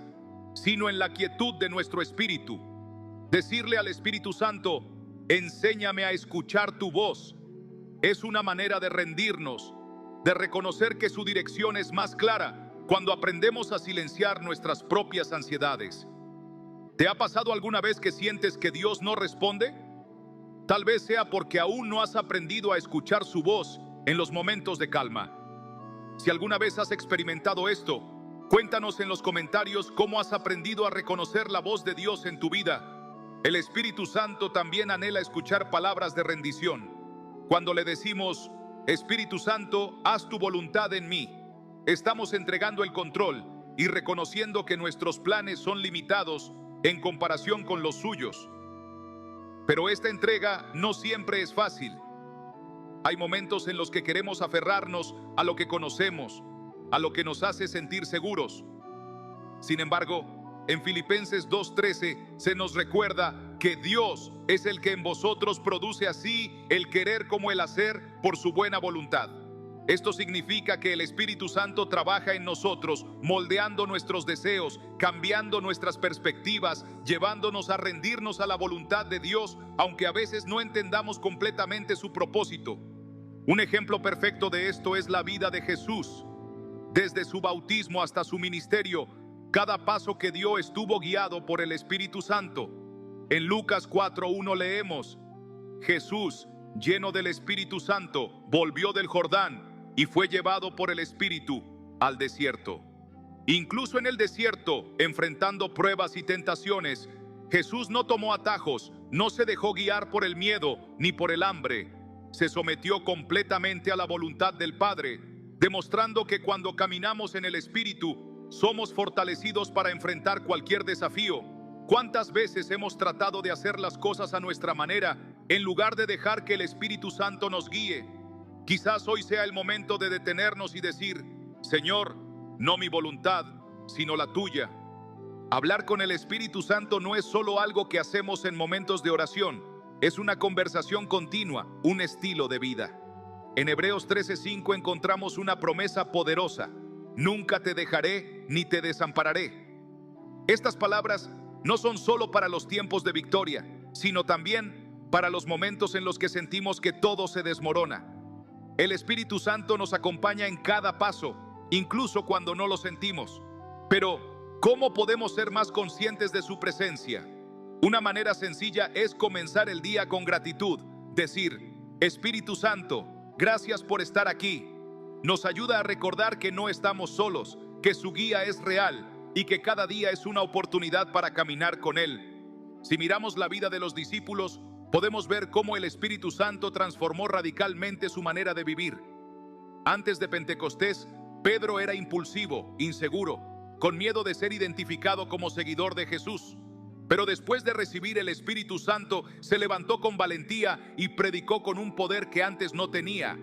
sino en la quietud de nuestro espíritu. Decirle al Espíritu Santo: enséñame a escuchar tu voz, es una manera de rendirnos, de reconocer que su dirección es más clara cuando aprendemos a silenciar nuestras propias ansiedades. ¿Te ha pasado alguna vez que sientes que Dios no responde? Tal vez sea porque aún no has aprendido a escuchar su voz en los momentos de calma. Si alguna vez has experimentado esto, cuéntanos en los comentarios cómo has aprendido a reconocer la voz de Dios en tu vida. El Espíritu Santo también anhela escuchar palabras de rendición. Cuando le decimos: Espíritu Santo, haz tu voluntad en mí, estamos entregando el control y reconociendo que nuestros planes son limitados en comparación con los suyos. Pero esta entrega no siempre es fácil. Hay momentos en los que queremos aferrarnos a lo que conocemos, a lo que nos hace sentir seguros. Sin embargo, en Filipenses 2:13 se nos recuerda que Dios es el que en vosotros produce así el querer como el hacer por su buena voluntad. Esto significa que el Espíritu Santo trabaja en nosotros, moldeando nuestros deseos, cambiando nuestras perspectivas, llevándonos a rendirnos a la voluntad de Dios, aunque a veces no entendamos completamente su propósito. Un ejemplo perfecto de esto es la vida de Jesús. Desde su bautismo hasta su ministerio, cada paso que dio estuvo guiado por el Espíritu Santo. En Lucas 4:1 leemos: Jesús, lleno del Espíritu Santo, volvió del Jordán y fue llevado por el Espíritu al desierto. Incluso en el desierto, enfrentando pruebas y tentaciones, Jesús no tomó atajos, no se dejó guiar por el miedo ni por el hambre. Se sometió completamente a la voluntad del Padre, demostrando que cuando caminamos en el Espíritu, somos fortalecidos para enfrentar cualquier desafío. ¿Cuántas veces hemos tratado de hacer las cosas a nuestra manera en lugar de dejar que el Espíritu Santo nos guíe. Quizás hoy sea el momento de detenernos y decir: Señor, no mi voluntad, sino la tuya. Hablar con el Espíritu Santo no es solo algo que hacemos en momentos de oración, es una conversación continua, un estilo de vida. En Hebreos 13:5 encontramos una promesa poderosa: nunca te dejaré ni te desampararé. Estas palabras no son solo para los tiempos de victoria, sino también para los momentos en los que sentimos que todo se desmorona. El Espíritu Santo nos acompaña en cada paso, incluso cuando no lo sentimos. Pero, ¿cómo podemos ser más conscientes de su presencia? Una manera sencilla es comenzar el día con gratitud. Decir: Espíritu Santo, gracias por estar aquí. Nos ayuda a recordar que no estamos solos, que su guía es real y que cada día es una oportunidad para caminar con Él. Si miramos la vida de los discípulos, podemos ver cómo el Espíritu Santo transformó radicalmente su manera de vivir. Antes de Pentecostés, Pedro era impulsivo, inseguro, con miedo de ser identificado como seguidor de Jesús. Pero después de recibir el Espíritu Santo, se levantó con valentía y predicó con un poder que antes no tenía.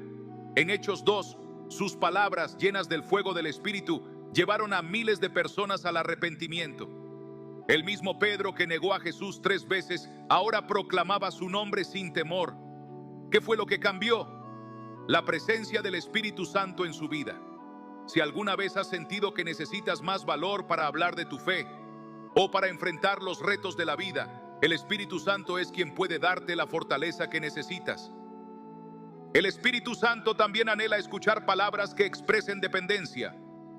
En Hechos 2, sus palabras, llenas del fuego del Espíritu, llevaron a miles de personas al arrepentimiento. El mismo Pedro, que negó a Jesús 3 veces, ahora proclamaba su nombre sin temor. ¿Qué fue lo que cambió? La presencia del Espíritu Santo en su vida. Si alguna vez has sentido que necesitas más valor para hablar de tu fe o para enfrentar los retos de la vida, el Espíritu Santo es quien puede darte la fortaleza que necesitas. El Espíritu Santo también anhela escuchar palabras que expresen dependencia.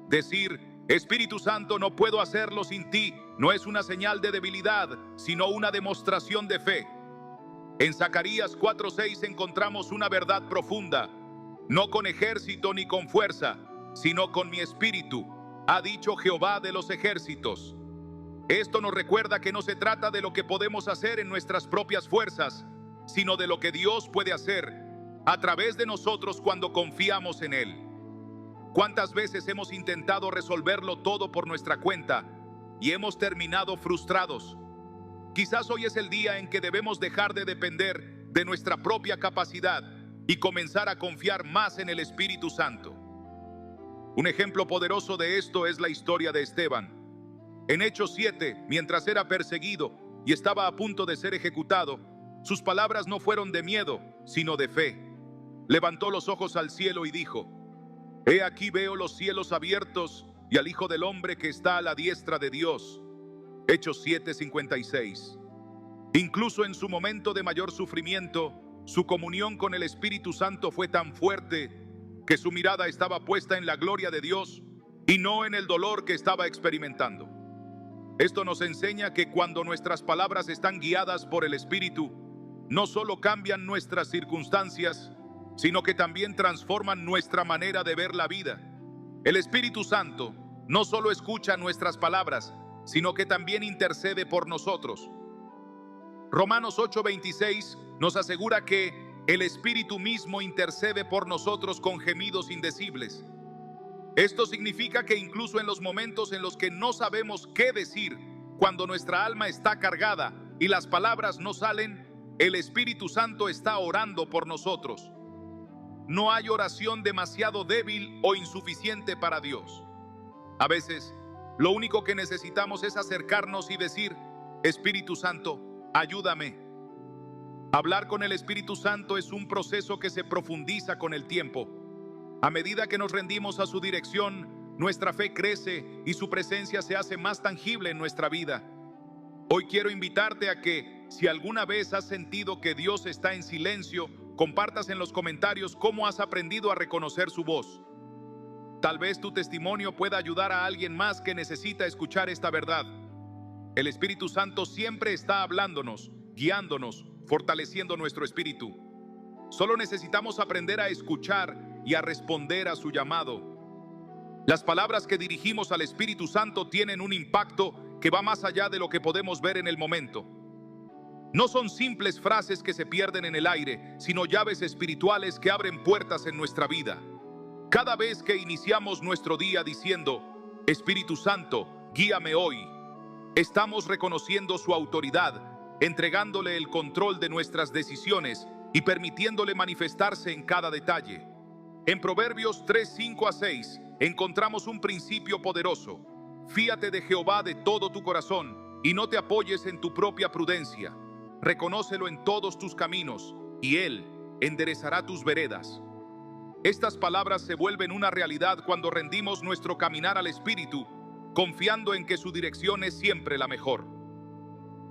Decir: Espíritu Santo, no puedo hacerlo sin ti, no es una señal de debilidad, sino una demostración de fe. En Zacarías 4:6 encontramos una verdad profunda: no con ejército ni con fuerza, sino con mi espíritu, ha dicho Jehová de los ejércitos. Esto nos recuerda que no se trata de lo que podemos hacer en nuestras propias fuerzas, sino de lo que Dios puede hacer a través de nosotros cuando confiamos en Él. ¿Cuántas veces hemos intentado resolverlo todo por nuestra cuenta y hemos terminado frustrados? Quizás hoy es el día en que debemos dejar de depender de nuestra propia capacidad y comenzar a confiar más en el Espíritu Santo. Un ejemplo poderoso de esto es la historia de Esteban. En Hechos 7, mientras era perseguido y estaba a punto de ser ejecutado, sus palabras no fueron de miedo, sino de fe. Levantó los ojos al cielo y dijo: He aquí veo los cielos abiertos y al Hijo del Hombre que está a la diestra de Dios. Hechos 7:56. Incluso en su momento de mayor sufrimiento, su comunión con el Espíritu Santo fue tan fuerte que su mirada estaba puesta en la gloria de Dios y no en el dolor que estaba experimentando. Esto nos enseña que cuando nuestras palabras están guiadas por el Espíritu, no solo cambian nuestras circunstancias, sino que también transforman nuestra manera de ver la vida. El Espíritu Santo no solo escucha nuestras palabras, sino que también intercede por nosotros. Romanos 8:26 nos asegura que el Espíritu mismo intercede por nosotros con gemidos indecibles. Esto significa que incluso en los momentos en los que no sabemos qué decir, cuando nuestra alma está cargada y las palabras no salen, el Espíritu Santo está orando por nosotros. No hay oración demasiado débil o insuficiente para Dios. A veces, lo único que necesitamos es acercarnos y decir: Espíritu Santo, ayúdame. Hablar con el Espíritu Santo es un proceso que se profundiza con el tiempo. A medida que nos rendimos a su dirección, nuestra fe crece y su presencia se hace más tangible en nuestra vida. Hoy quiero invitarte a que, si alguna vez has sentido que Dios está en silencio, compartas en los comentarios cómo has aprendido a reconocer su voz. Tal vez tu testimonio pueda ayudar a alguien más que necesita escuchar esta verdad. El Espíritu Santo siempre está hablándonos, guiándonos, fortaleciendo nuestro espíritu. Solo necesitamos aprender a escuchar y a responder a su llamado. Las palabras que dirigimos al Espíritu Santo tienen un impacto que va más allá de lo que podemos ver en el momento. No son simples frases que se pierden en el aire, sino llaves espirituales que abren puertas en nuestra vida. Cada vez que iniciamos nuestro día diciendo: Espíritu Santo, guíame hoy, estamos reconociendo su autoridad, entregándole el control de nuestras decisiones y permitiéndole manifestarse en cada detalle. En Proverbios 3, 5 a 6 encontramos un principio poderoso. Fíate de Jehová de todo tu corazón y no te apoyes en tu propia prudencia. Reconócelo en todos tus caminos y Él enderezará tus veredas. Estas palabras se vuelven una realidad cuando rendimos nuestro caminar al Espíritu, confiando en que su dirección es siempre la mejor.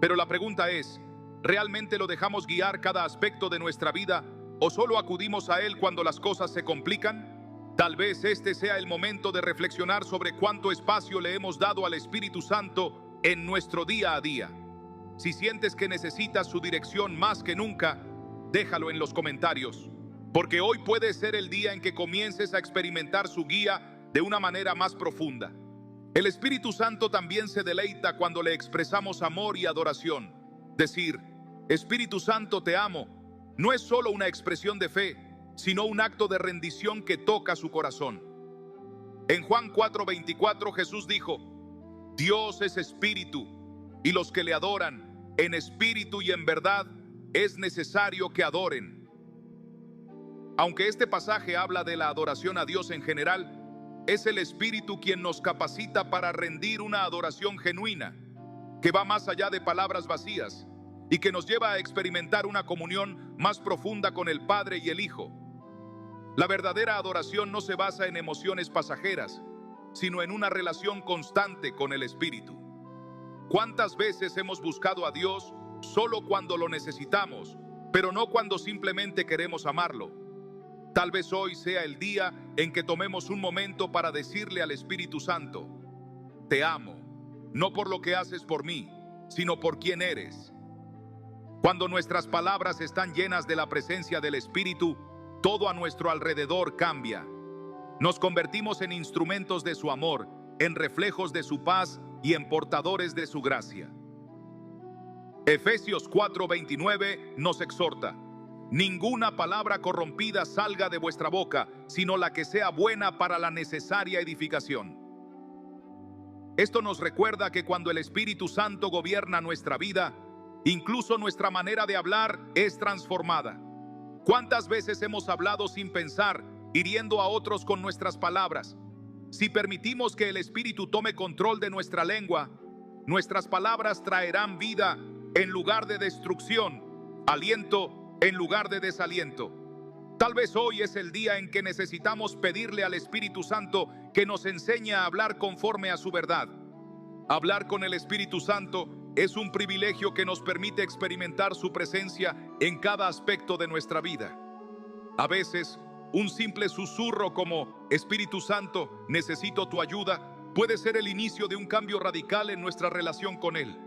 Pero la pregunta es, ¿realmente lo dejamos guiar cada aspecto de nuestra vida o solo acudimos a Él cuando las cosas se complican? Tal vez este sea el momento de reflexionar sobre cuánto espacio le hemos dado al Espíritu Santo en nuestro día a día. Si sientes que necesitas su dirección más que nunca, déjalo en los comentarios, porque hoy puede ser el día en que comiences a experimentar su guía de una manera más profunda. El Espíritu Santo también se deleita cuando le expresamos amor y adoración. Decir, Espíritu Santo, te amo, no es solo una expresión de fe, sino un acto de rendición que toca su corazón. En Juan 4:24 Jesús dijo, Dios es espíritu, y los que le adoran en espíritu y en verdad es necesario que adoren. Aunque este pasaje habla de la adoración a Dios en general, es el Espíritu quien nos capacita para rendir una adoración genuina, que va más allá de palabras vacías y que nos lleva a experimentar una comunión más profunda con el Padre y el Hijo. La verdadera adoración no se basa en emociones pasajeras, sino en una relación constante con el Espíritu. ¿Cuántas veces hemos buscado a Dios solo cuando lo necesitamos, pero no cuando simplemente queremos amarlo? Tal vez hoy sea el día en que tomemos un momento para decirle al Espíritu Santo, te amo, no por lo que haces por mí, sino por quien eres. Cuando nuestras palabras están llenas de la presencia del Espíritu, todo a nuestro alrededor cambia. Nos convertimos en instrumentos de su amor, en reflejos de su paz y en portadores de su gracia. Efesios 4:29 nos exhorta, ninguna palabra corrompida salga de vuestra boca, sino la que sea buena para la necesaria edificación. Esto nos recuerda que cuando el Espíritu Santo gobierna nuestra vida, incluso nuestra manera de hablar es transformada. ¿Cuántas veces hemos hablado sin pensar, hiriendo a otros con nuestras palabras? Si permitimos que el Espíritu tome control de nuestra lengua, nuestras palabras traerán vida en lugar de destrucción, aliento en lugar de desaliento. Tal vez hoy es el día en que necesitamos pedirle al Espíritu Santo que nos enseñe a hablar conforme a su verdad. Hablar con el Espíritu Santo es un privilegio que nos permite experimentar su presencia en cada aspecto de nuestra vida. A veces, un simple susurro como Espíritu Santo, necesito tu ayuda, puede ser el inicio de un cambio radical en nuestra relación con Él.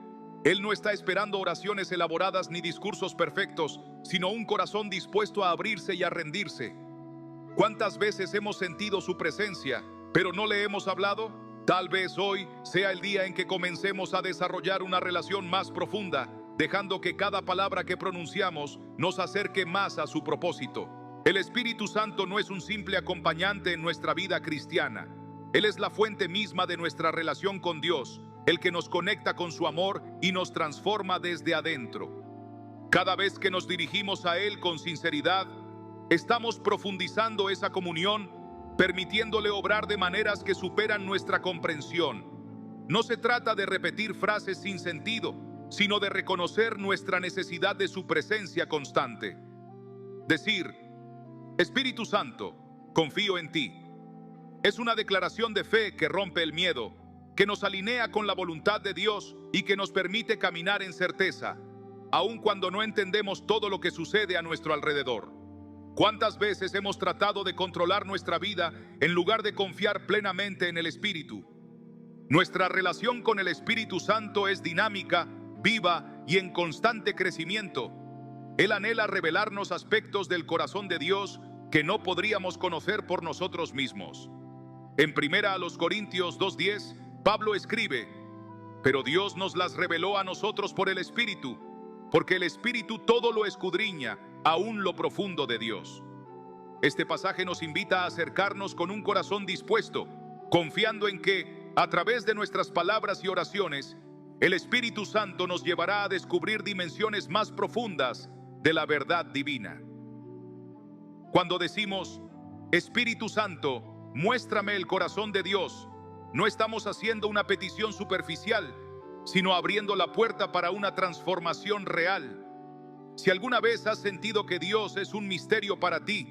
Él no está esperando oraciones elaboradas ni discursos perfectos, sino un corazón dispuesto a abrirse y a rendirse. ¿Cuántas veces hemos sentido su presencia, pero no le hemos hablado? Tal vez hoy sea el día en que comencemos a desarrollar una relación más profunda, dejando que cada palabra que pronunciamos nos acerque más a su propósito. El Espíritu Santo no es un simple acompañante en nuestra vida cristiana. Él es la fuente misma de nuestra relación con Dios, el que nos conecta con su amor y nos transforma desde adentro. Cada vez que nos dirigimos a Él con sinceridad, estamos profundizando esa comunión, permitiéndole obrar de maneras que superan nuestra comprensión. No se trata de repetir frases sin sentido, sino de reconocer nuestra necesidad de su presencia constante. Decir, Espíritu Santo, confío en ti. Es una declaración de fe que rompe el miedo, que nos alinea con la voluntad de Dios y que nos permite caminar en certeza, aun cuando no entendemos todo lo que sucede a nuestro alrededor. ¿Cuántas veces hemos tratado de controlar nuestra vida en lugar de confiar plenamente en el Espíritu? Nuestra relación con el Espíritu Santo es dinámica, viva y en constante crecimiento. Él anhela revelarnos aspectos del corazón de Dios que no podríamos conocer por nosotros mismos. En 1 Corintios 2:10, Pablo escribe, pero Dios nos las reveló a nosotros por el Espíritu, porque el Espíritu todo lo escudriña, aún lo profundo de Dios. Este pasaje nos invita a acercarnos con un corazón dispuesto, confiando en que, a través de nuestras palabras y oraciones, El Espíritu Santo nos llevará a descubrir dimensiones más profundas de la verdad divina. Cuando decimos, Espíritu Santo, muéstrame el corazón de Dios, no estamos haciendo una petición superficial, sino abriendo la puerta para una transformación real. Si alguna vez has sentido que Dios es un misterio para ti,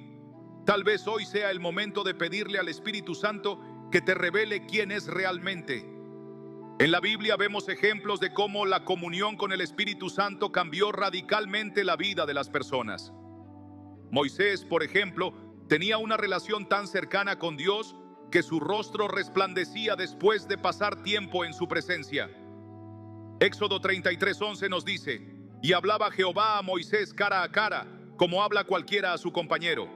tal vez hoy sea el momento de pedirle al Espíritu Santo que te revele quién es realmente. En la Biblia vemos ejemplos de cómo la comunión con el Espíritu Santo cambió radicalmente la vida de las personas. Moisés, por ejemplo, tenía una relación tan cercana con Dios que su rostro resplandecía después de pasar tiempo en su presencia. Éxodo 33:11 nos dice, y hablaba Jehová a Moisés cara a cara, como habla cualquiera a su compañero.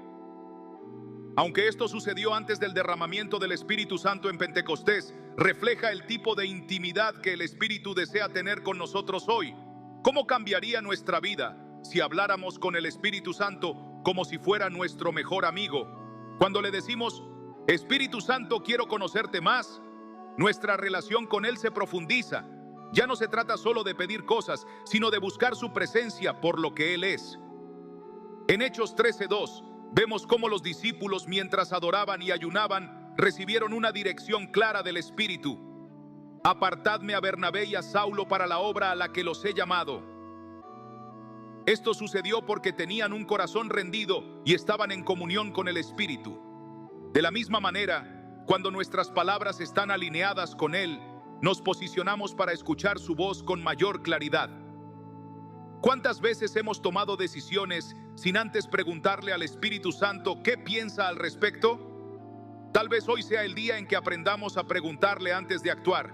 Aunque esto sucedió antes del derramamiento del Espíritu Santo en Pentecostés, refleja el tipo de intimidad que el Espíritu desea tener con nosotros hoy. ¿Cómo cambiaría nuestra vida si habláramos con el Espíritu Santo como si fuera nuestro mejor amigo? Cuando le decimos, Espíritu Santo, quiero conocerte más, nuestra relación con Él se profundiza. Ya no se trata solo de pedir cosas, sino de buscar su presencia por lo que Él es. En Hechos 13:2 vemos cómo los discípulos, mientras adoraban y ayunaban, recibieron una dirección clara del Espíritu. Apartadme a Bernabé y a Saulo para la obra a la que los he llamado. Esto sucedió porque tenían un corazón rendido y estaban en comunión con el Espíritu. De la misma manera, cuando nuestras palabras están alineadas con Él, nos posicionamos para escuchar su voz con mayor claridad. ¿Cuántas veces hemos tomado decisiones sin antes preguntarle al Espíritu Santo qué piensa al respecto? Tal vez hoy sea el día en que aprendamos a preguntarle antes de actuar.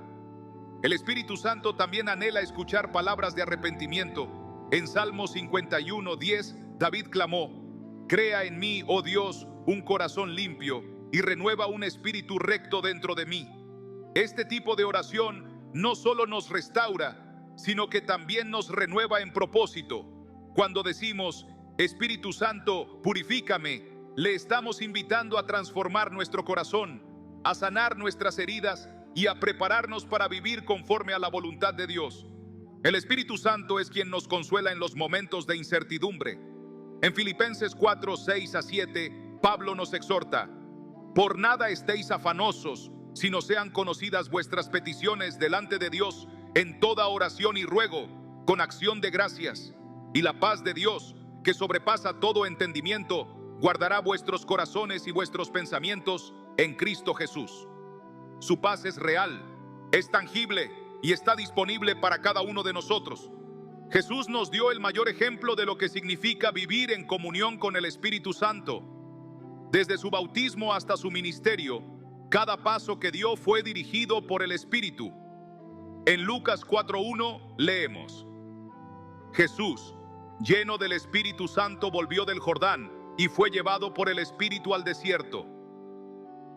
El Espíritu Santo también anhela escuchar palabras de arrepentimiento. En Salmo 51:10, David clamó, crea en mí, oh Dios, un corazón limpio y renueva un espíritu recto dentro de mí. Este tipo de oración no solo nos restaura, sino que también nos renueva en propósito. Cuando decimos, Espíritu Santo, purifícame, le estamos invitando a transformar nuestro corazón, a sanar nuestras heridas y a prepararnos para vivir conforme a la voluntad de Dios. El Espíritu Santo es quien nos consuela en los momentos de incertidumbre. En Filipenses 4:6-7, Pablo nos exhorta, por nada estéis afanosos, sino sean conocidas vuestras peticiones delante de Dios en toda oración y ruego, con acción de gracias. Y la paz de Dios, que sobrepasa todo entendimiento, guardará vuestros corazones y vuestros pensamientos en Cristo Jesús. Su paz es real, es tangible y está disponible para cada uno de nosotros. Jesús nos dio el mayor ejemplo de lo que significa vivir en comunión con el Espíritu Santo. Desde su bautismo hasta su ministerio, cada paso que dio fue dirigido por el Espíritu. En Lucas 4:1 leemos, Jesús, lleno del Espíritu Santo, volvió del Jordán y fue llevado por el Espíritu al desierto.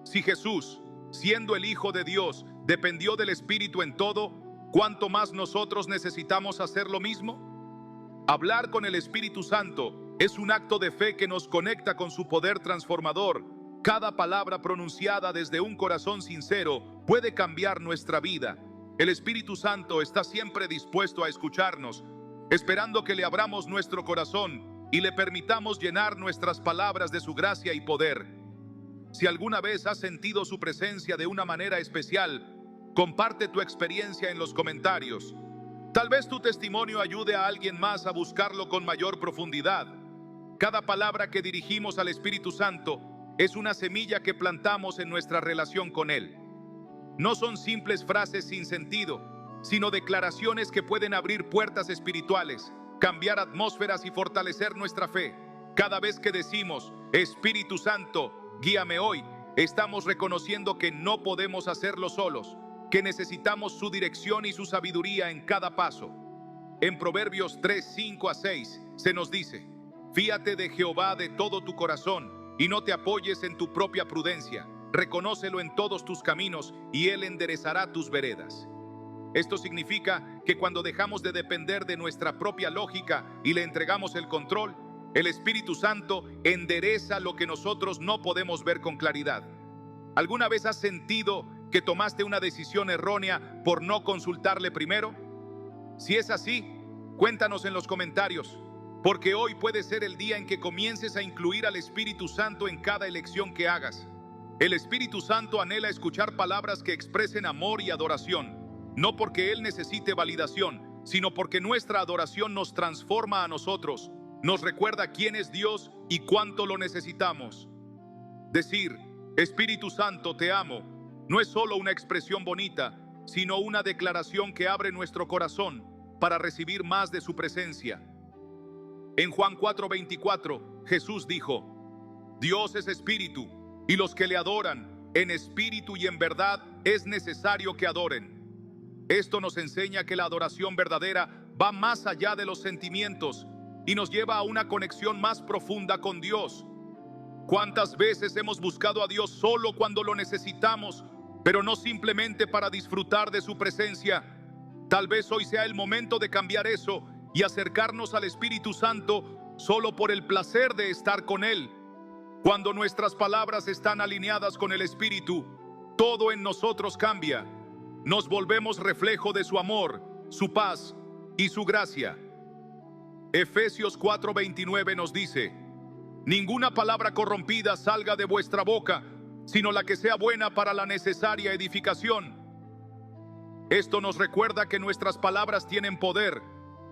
Si Jesús, siendo el Hijo de Dios, dependió del Espíritu en todo, ¿cuánto más nosotros necesitamos hacer lo mismo? Hablar con el Espíritu Santo es un acto de fe que nos conecta con su poder transformador. Cada palabra pronunciada desde un corazón sincero puede cambiar nuestra vida. El Espíritu Santo está siempre dispuesto a escucharnos, esperando que le abramos nuestro corazón y le permitamos llenar nuestras palabras de su gracia y poder. Si alguna vez has sentido su presencia de una manera especial, comparte tu experiencia en los comentarios. Tal vez tu testimonio ayude a alguien más a buscarlo con mayor profundidad. Cada palabra que dirigimos al Espíritu Santo es una semilla que plantamos en nuestra relación con Él. No son simples frases sin sentido, sino declaraciones que pueden abrir puertas espirituales, cambiar atmósferas y fortalecer nuestra fe. Cada vez que decimos, Espíritu Santo, guíame hoy, estamos reconociendo que no podemos hacerlo solos, que necesitamos su dirección y su sabiduría en cada paso. En Proverbios 3:5-6 se nos dice, fíate de Jehová de todo tu corazón y no te apoyes en tu propia prudencia. Reconócelo en todos tus caminos y Él enderezará tus veredas. Esto significa que cuando dejamos de depender de nuestra propia lógica y le entregamos el control, el Espíritu Santo endereza lo que nosotros no podemos ver con claridad. ¿Alguna vez has sentido que tomaste una decisión errónea por no consultarle primero? Si es así, cuéntanos en los comentarios, porque hoy puede ser el día en que comiences a incluir al Espíritu Santo en cada elección que hagas. El Espíritu Santo anhela escuchar palabras que expresen amor y adoración, no porque Él necesite validación, sino porque nuestra adoración nos transforma a nosotros, nos recuerda quién es Dios y cuánto lo necesitamos. Decir, Espíritu Santo, te amo, no es solo una expresión bonita, sino una declaración que abre nuestro corazón para recibir más de su presencia. En Juan 4:24, Jesús dijo, Dios es espíritu, y los que le adoran en espíritu y en verdad es necesario que adoren. Esto nos enseña que la adoración verdadera va más allá de los sentimientos y nos lleva a una conexión más profunda con Dios. ¿Cuántas veces hemos buscado a Dios solo cuando lo necesitamos, pero no simplemente para disfrutar de su presencia? Tal vez hoy sea el momento de cambiar eso y acercarnos al Espíritu Santo solo por el placer de estar con Él. Cuando nuestras palabras están alineadas con el Espíritu, todo en nosotros cambia. Nos volvemos reflejo de su amor, su paz y su gracia. Efesios 4:29 nos dice, ninguna palabra corrompida salga de vuestra boca, sino la que sea buena para la necesaria edificación. Esto nos recuerda que nuestras palabras tienen poder,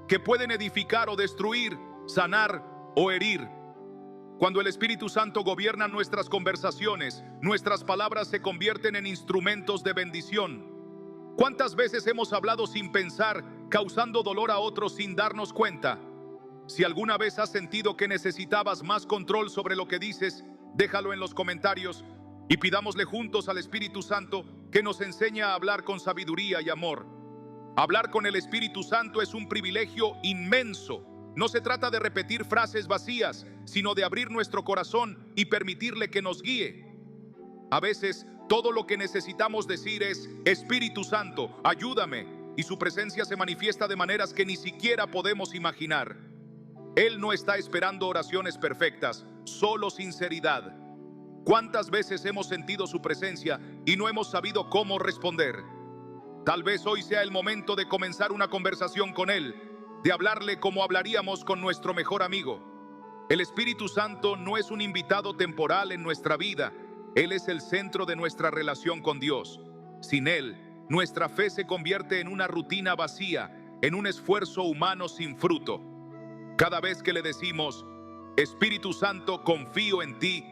que pueden edificar o destruir, sanar o herir. Cuando el Espíritu Santo gobierna nuestras conversaciones, nuestras palabras se convierten en instrumentos de bendición. ¿Cuántas veces hemos hablado sin pensar, causando dolor a otros sin darnos cuenta? Si alguna vez has sentido que necesitabas más control sobre lo que dices, déjalo en los comentarios y pidámosle juntos al Espíritu Santo que nos enseñe a hablar con sabiduría y amor. Hablar con el Espíritu Santo es un privilegio inmenso. No se trata de repetir frases vacías, sino de abrir nuestro corazón y permitirle que nos guíe. A veces, todo lo que necesitamos decir es, Espíritu Santo, ayúdame, y su presencia se manifiesta de maneras que ni siquiera podemos imaginar. Él no está esperando oraciones perfectas, solo sinceridad. ¿Cuántas veces hemos sentido su presencia y no hemos sabido cómo responder? Tal vez hoy sea el momento de comenzar una conversación con Él, de hablarle como hablaríamos con nuestro mejor amigo. El Espíritu Santo no es un invitado temporal en nuestra vida, Él es el centro de nuestra relación con Dios. Sin Él, nuestra fe se convierte en una rutina vacía, en un esfuerzo humano sin fruto. Cada vez que le decimos, Espíritu Santo, confío en ti,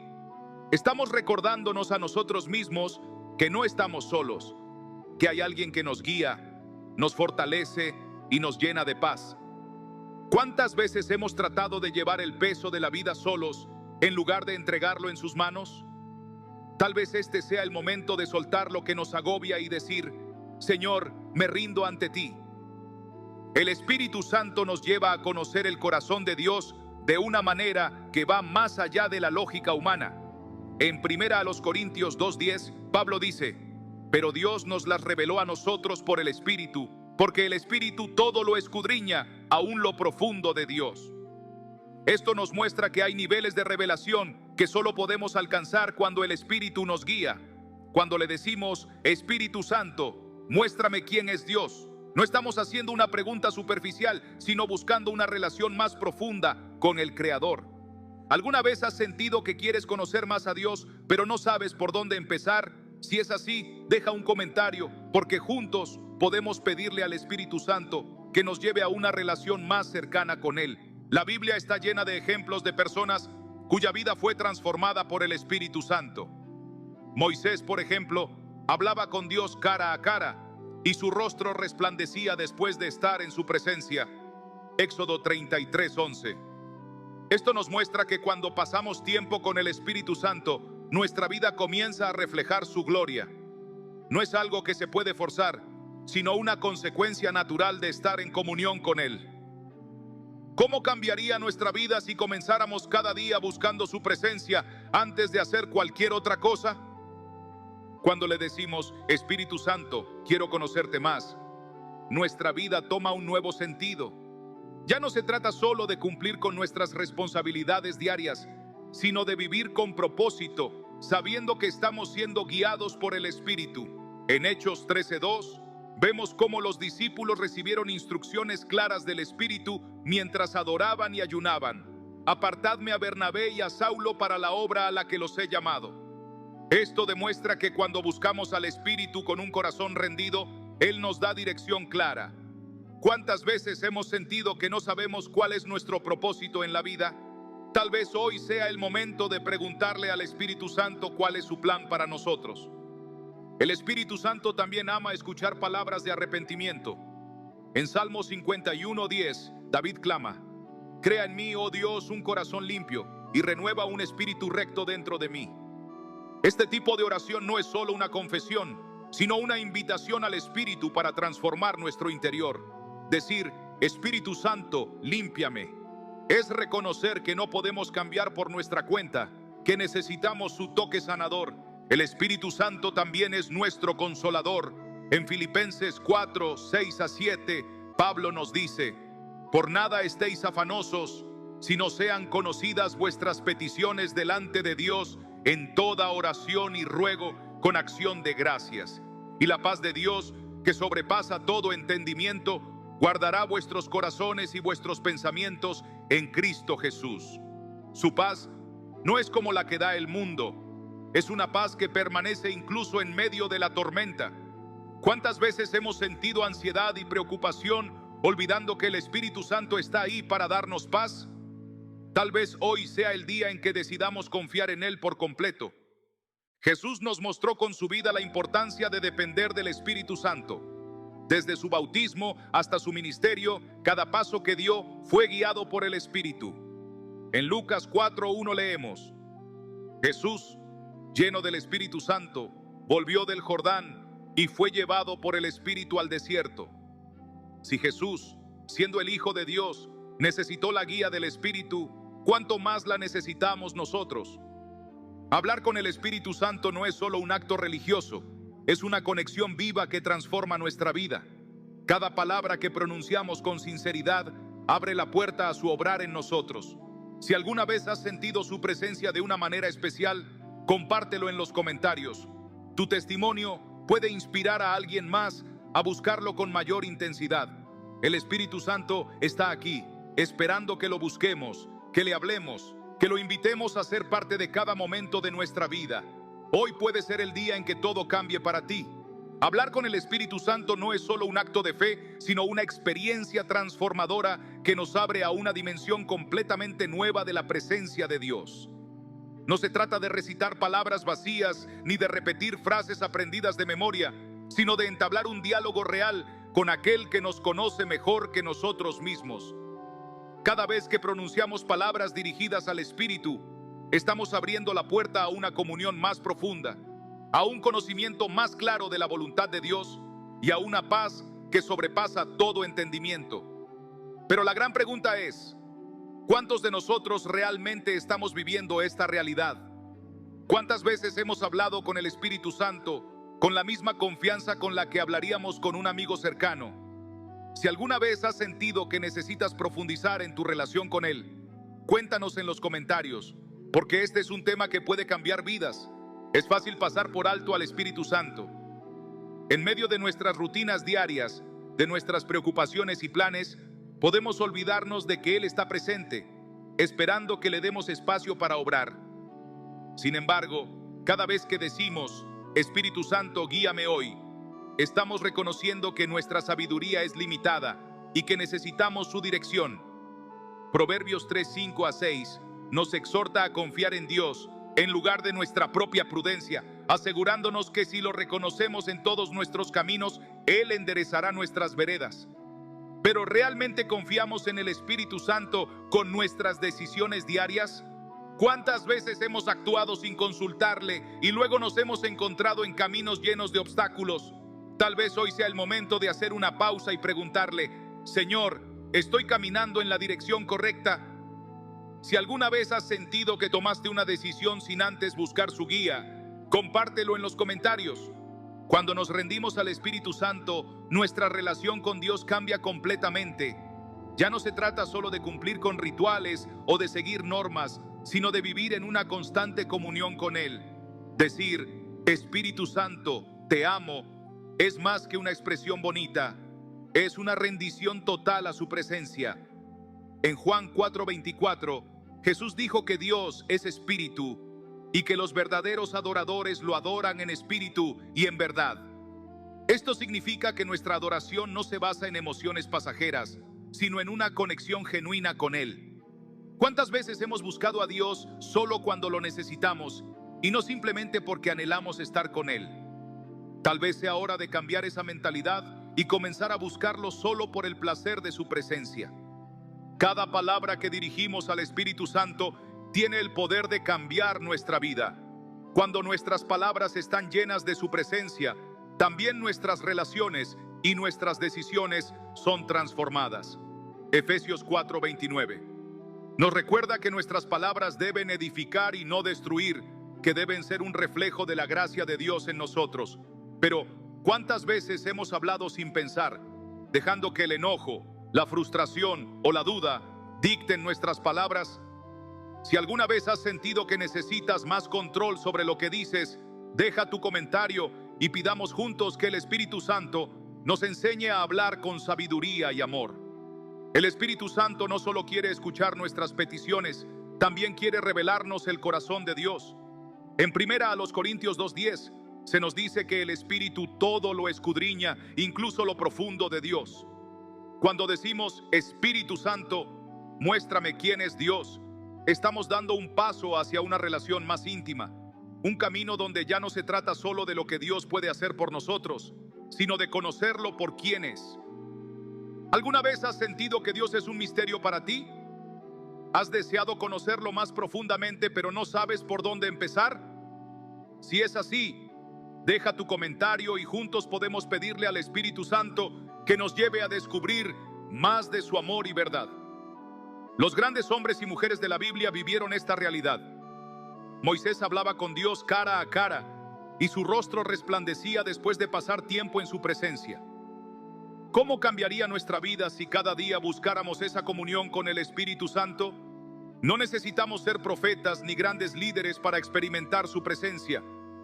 estamos recordándonos a nosotros mismos que no estamos solos, que hay alguien que nos guía, nos fortalece y nos llena de paz. ¿Cuántas veces hemos tratado de llevar el peso de la vida solos en lugar de entregarlo en sus manos? Tal vez este sea el momento de soltar lo que nos agobia y decir, Señor, me rindo ante ti. El Espíritu Santo nos lleva a conocer el corazón de Dios de una manera que va más allá de la lógica humana. En 1 Corintios 2:10, Pablo dice, pero Dios nos las reveló a nosotros por el Espíritu, porque el Espíritu todo lo escudriña, aún lo profundo de Dios. Esto nos muestra que hay niveles de revelación que solo podemos alcanzar cuando el Espíritu nos guía. Cuando le decimos, Espíritu Santo, muéstrame quién es Dios, no estamos haciendo una pregunta superficial, sino buscando una relación más profunda con el Creador. ¿Alguna vez has sentido que quieres conocer más a Dios, pero no sabes por dónde empezar? Si es así, deja un comentario, porque juntos podemos pedirle al Espíritu Santo que nos lleve a una relación más cercana con Él. La Biblia está llena de ejemplos de personas cuya vida fue transformada por el Espíritu Santo. Moisés, por ejemplo, hablaba con Dios cara a cara y su rostro resplandecía después de estar en su presencia. Éxodo 33:11. Esto nos muestra que cuando pasamos tiempo con el Espíritu Santo, nuestra vida comienza a reflejar su gloria. No es algo que se puede forzar, sino una consecuencia natural de estar en comunión con Él. ¿Cómo cambiaría nuestra vida si comenzáramos cada día buscando su presencia antes de hacer cualquier otra cosa? Cuando le decimos, Espíritu Santo, quiero conocerte más, nuestra vida toma un nuevo sentido. Ya no se trata solo de cumplir con nuestras responsabilidades diarias, sino de vivir con propósito, sabiendo que estamos siendo guiados por el Espíritu. En Hechos 13:2, Vemos cómo los discípulos recibieron instrucciones claras del Espíritu mientras adoraban y ayunaban. Apartadme a Bernabé y a Saulo para la obra a la que los he llamado. Esto demuestra que cuando buscamos al Espíritu con un corazón rendido, Él nos da dirección clara. ¿Cuántas veces hemos sentido que no sabemos cuál es nuestro propósito en la vida? Tal vez hoy sea el momento de preguntarle al Espíritu Santo cuál es su plan para nosotros. El Espíritu Santo también ama escuchar palabras de arrepentimiento. En Salmo 51:10, David clama: Crea en mí, oh Dios, un corazón limpio y renueva un espíritu recto dentro de mí. Este tipo de oración no es solo una confesión, sino una invitación al Espíritu para transformar nuestro interior. Decir: Espíritu Santo, límpiame, es reconocer que no podemos cambiar por nuestra cuenta, que necesitamos su toque sanador. El Espíritu Santo también es nuestro consolador. En Filipenses 4:6-7, Pablo nos dice: Por nada estéis afanosos, sino sean conocidas vuestras peticiones delante de Dios en toda oración y ruego con acción de gracias. Y la paz de Dios, que sobrepasa todo entendimiento, guardará vuestros corazones y vuestros pensamientos en Cristo Jesús. Su paz no es como la que da el mundo. Es una paz que permanece incluso en medio de la tormenta. ¿Cuántas veces hemos sentido ansiedad y preocupación olvidando que el Espíritu Santo está ahí para darnos paz? Tal vez hoy sea el día en que decidamos confiar en Él por completo. Jesús nos mostró con su vida la importancia de depender del Espíritu Santo. Desde su bautismo hasta su ministerio, cada paso que dio fue guiado por el Espíritu. En Lucas 4:1 leemos: Jesús, lleno del Espíritu Santo, volvió del Jordán y fue llevado por el Espíritu al desierto. Si Jesús, siendo el Hijo de Dios, necesitó la guía del Espíritu, ¿cuánto más la necesitamos nosotros? Hablar con el Espíritu Santo no es solo un acto religioso, es una conexión viva que transforma nuestra vida. Cada palabra que pronunciamos con sinceridad abre la puerta a su obrar en nosotros. Si alguna vez has sentido su presencia de una manera especial, compártelo en los comentarios. Tu testimonio puede inspirar a alguien más a buscarlo con mayor intensidad. El Espíritu Santo está aquí, esperando que lo busquemos, que le hablemos, que lo invitemos a ser parte de cada momento de nuestra vida. Hoy puede ser el día en que todo cambie para ti. Hablar con el Espíritu Santo no es solo un acto de fe, sino una experiencia transformadora que nos abre a una dimensión completamente nueva de la presencia de Dios. No se trata de recitar palabras vacías ni de repetir frases aprendidas de memoria, sino de entablar un diálogo real con aquel que nos conoce mejor que nosotros mismos. Cada vez que pronunciamos palabras dirigidas al Espíritu, estamos abriendo la puerta a una comunión más profunda, a un conocimiento más claro de la voluntad de Dios y a una paz que sobrepasa todo entendimiento. Pero la gran pregunta es: ¿cuántos de nosotros realmente estamos viviendo esta realidad? ¿Cuántas veces hemos hablado con el Espíritu Santo con la misma confianza con la que hablaríamos con un amigo cercano? Si alguna vez has sentido que necesitas profundizar en tu relación con Él, cuéntanos en los comentarios, porque este es un tema que puede cambiar vidas. Es fácil pasar por alto al Espíritu Santo. En medio de nuestras rutinas diarias, de nuestras preocupaciones y planes, podemos olvidarnos de que Él está presente, esperando que le demos espacio para obrar. Sin embargo, cada vez que decimos: Espíritu Santo, guíame hoy, estamos reconociendo que nuestra sabiduría es limitada y que necesitamos su dirección. Proverbios 3:5-6 nos exhorta a confiar en Dios en lugar de nuestra propia prudencia, asegurándonos que si lo reconocemos en todos nuestros caminos, Él enderezará nuestras veredas. ¿Pero realmente confiamos en el Espíritu Santo con nuestras decisiones diarias? ¿Cuántas veces hemos actuado sin consultarle y luego nos hemos encontrado en caminos llenos de obstáculos? Tal vez hoy sea el momento de hacer una pausa y preguntarle: Señor, ¿estoy caminando en la dirección correcta? Si alguna vez has sentido que tomaste una decisión sin antes buscar su guía, compártelo en los comentarios. Cuando nos rendimos al Espíritu Santo, nuestra relación con Dios cambia completamente. Ya no se trata solo de cumplir con rituales o de seguir normas, sino de vivir en una constante comunión con Él. Decir: Espíritu Santo, te amo, es más que una expresión bonita, es una rendición total a su presencia. En Juan 4:24, Jesús dijo que Dios es espíritu y que los verdaderos adoradores lo adoran en espíritu y en verdad. Esto significa que nuestra adoración no se basa en emociones pasajeras, sino en una conexión genuina con Él. ¿Cuántas veces hemos buscado a Dios solo cuando lo necesitamos y no simplemente porque anhelamos estar con Él? Tal vez sea hora de cambiar esa mentalidad y comenzar a buscarlo solo por el placer de su presencia. Cada palabra que dirigimos al Espíritu Santo tiene el poder de cambiar nuestra vida. Cuando nuestras palabras están llenas de su presencia, también nuestras relaciones y nuestras decisiones son transformadas. Efesios 4:29 nos recuerda que nuestras palabras deben edificar y no destruir, que deben ser un reflejo de la gracia de Dios en nosotros. Pero, ¿cuántas veces hemos hablado sin pensar, dejando que el enojo, la frustración o la duda dicten nuestras palabras? Si alguna vez has sentido que necesitas más control sobre lo que dices, deja tu comentario y pidamos juntos que el Espíritu Santo nos enseñe a hablar con sabiduría y amor. El Espíritu Santo no solo quiere escuchar nuestras peticiones, también quiere revelarnos el corazón de Dios. En 1 Corintios 2:10 se nos dice que el Espíritu todo lo escudriña, incluso lo profundo de Dios. Cuando decimos, Espíritu Santo, muéstrame quién es Dios, estamos dando un paso hacia una relación más íntima, un camino donde ya no se trata solo de lo que Dios puede hacer por nosotros, sino de conocerlo por quién es. ¿Alguna vez has sentido que Dios es un misterio para ti? ¿Has deseado conocerlo más profundamente, pero no sabes por dónde empezar? Si es así, deja tu comentario y juntos podemos pedirle al Espíritu Santo que nos lleve a descubrir más de su amor y verdad. Los grandes hombres y mujeres de la Biblia vivieron esta realidad. Moisés hablaba con Dios cara a cara y su rostro resplandecía después de pasar tiempo en su presencia. ¿Cómo cambiaría nuestra vida si cada día buscáramos esa comunión con el Espíritu Santo? No necesitamos ser profetas ni grandes líderes para experimentar su presencia.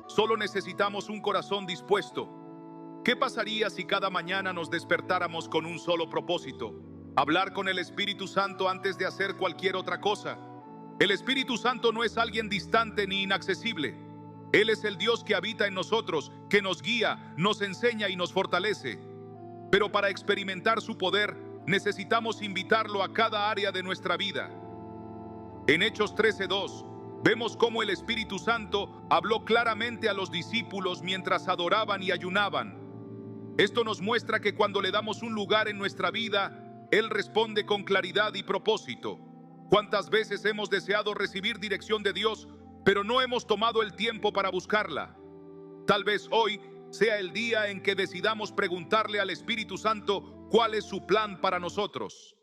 Solo necesitamos un corazón dispuesto. ¿Qué pasaría si cada mañana nos despertáramos con un solo propósito? Hablar con el Espíritu Santo antes de hacer cualquier otra cosa. El Espíritu Santo no es alguien distante ni inaccesible. Él es el Dios que habita en nosotros, que nos guía, nos enseña y nos fortalece. Pero para experimentar su poder, necesitamos invitarlo a cada área de nuestra vida. En Hechos 13:2, vemos cómo el Espíritu Santo habló claramente a los discípulos mientras adoraban y ayunaban. Esto nos muestra que cuando le damos un lugar en nuestra vida, Él responde con claridad y propósito. ¿Cuántas veces hemos deseado recibir dirección de Dios, pero no hemos tomado el tiempo para buscarla? Tal vez hoy sea el día en que decidamos preguntarle al Espíritu Santo cuál es su plan para nosotros.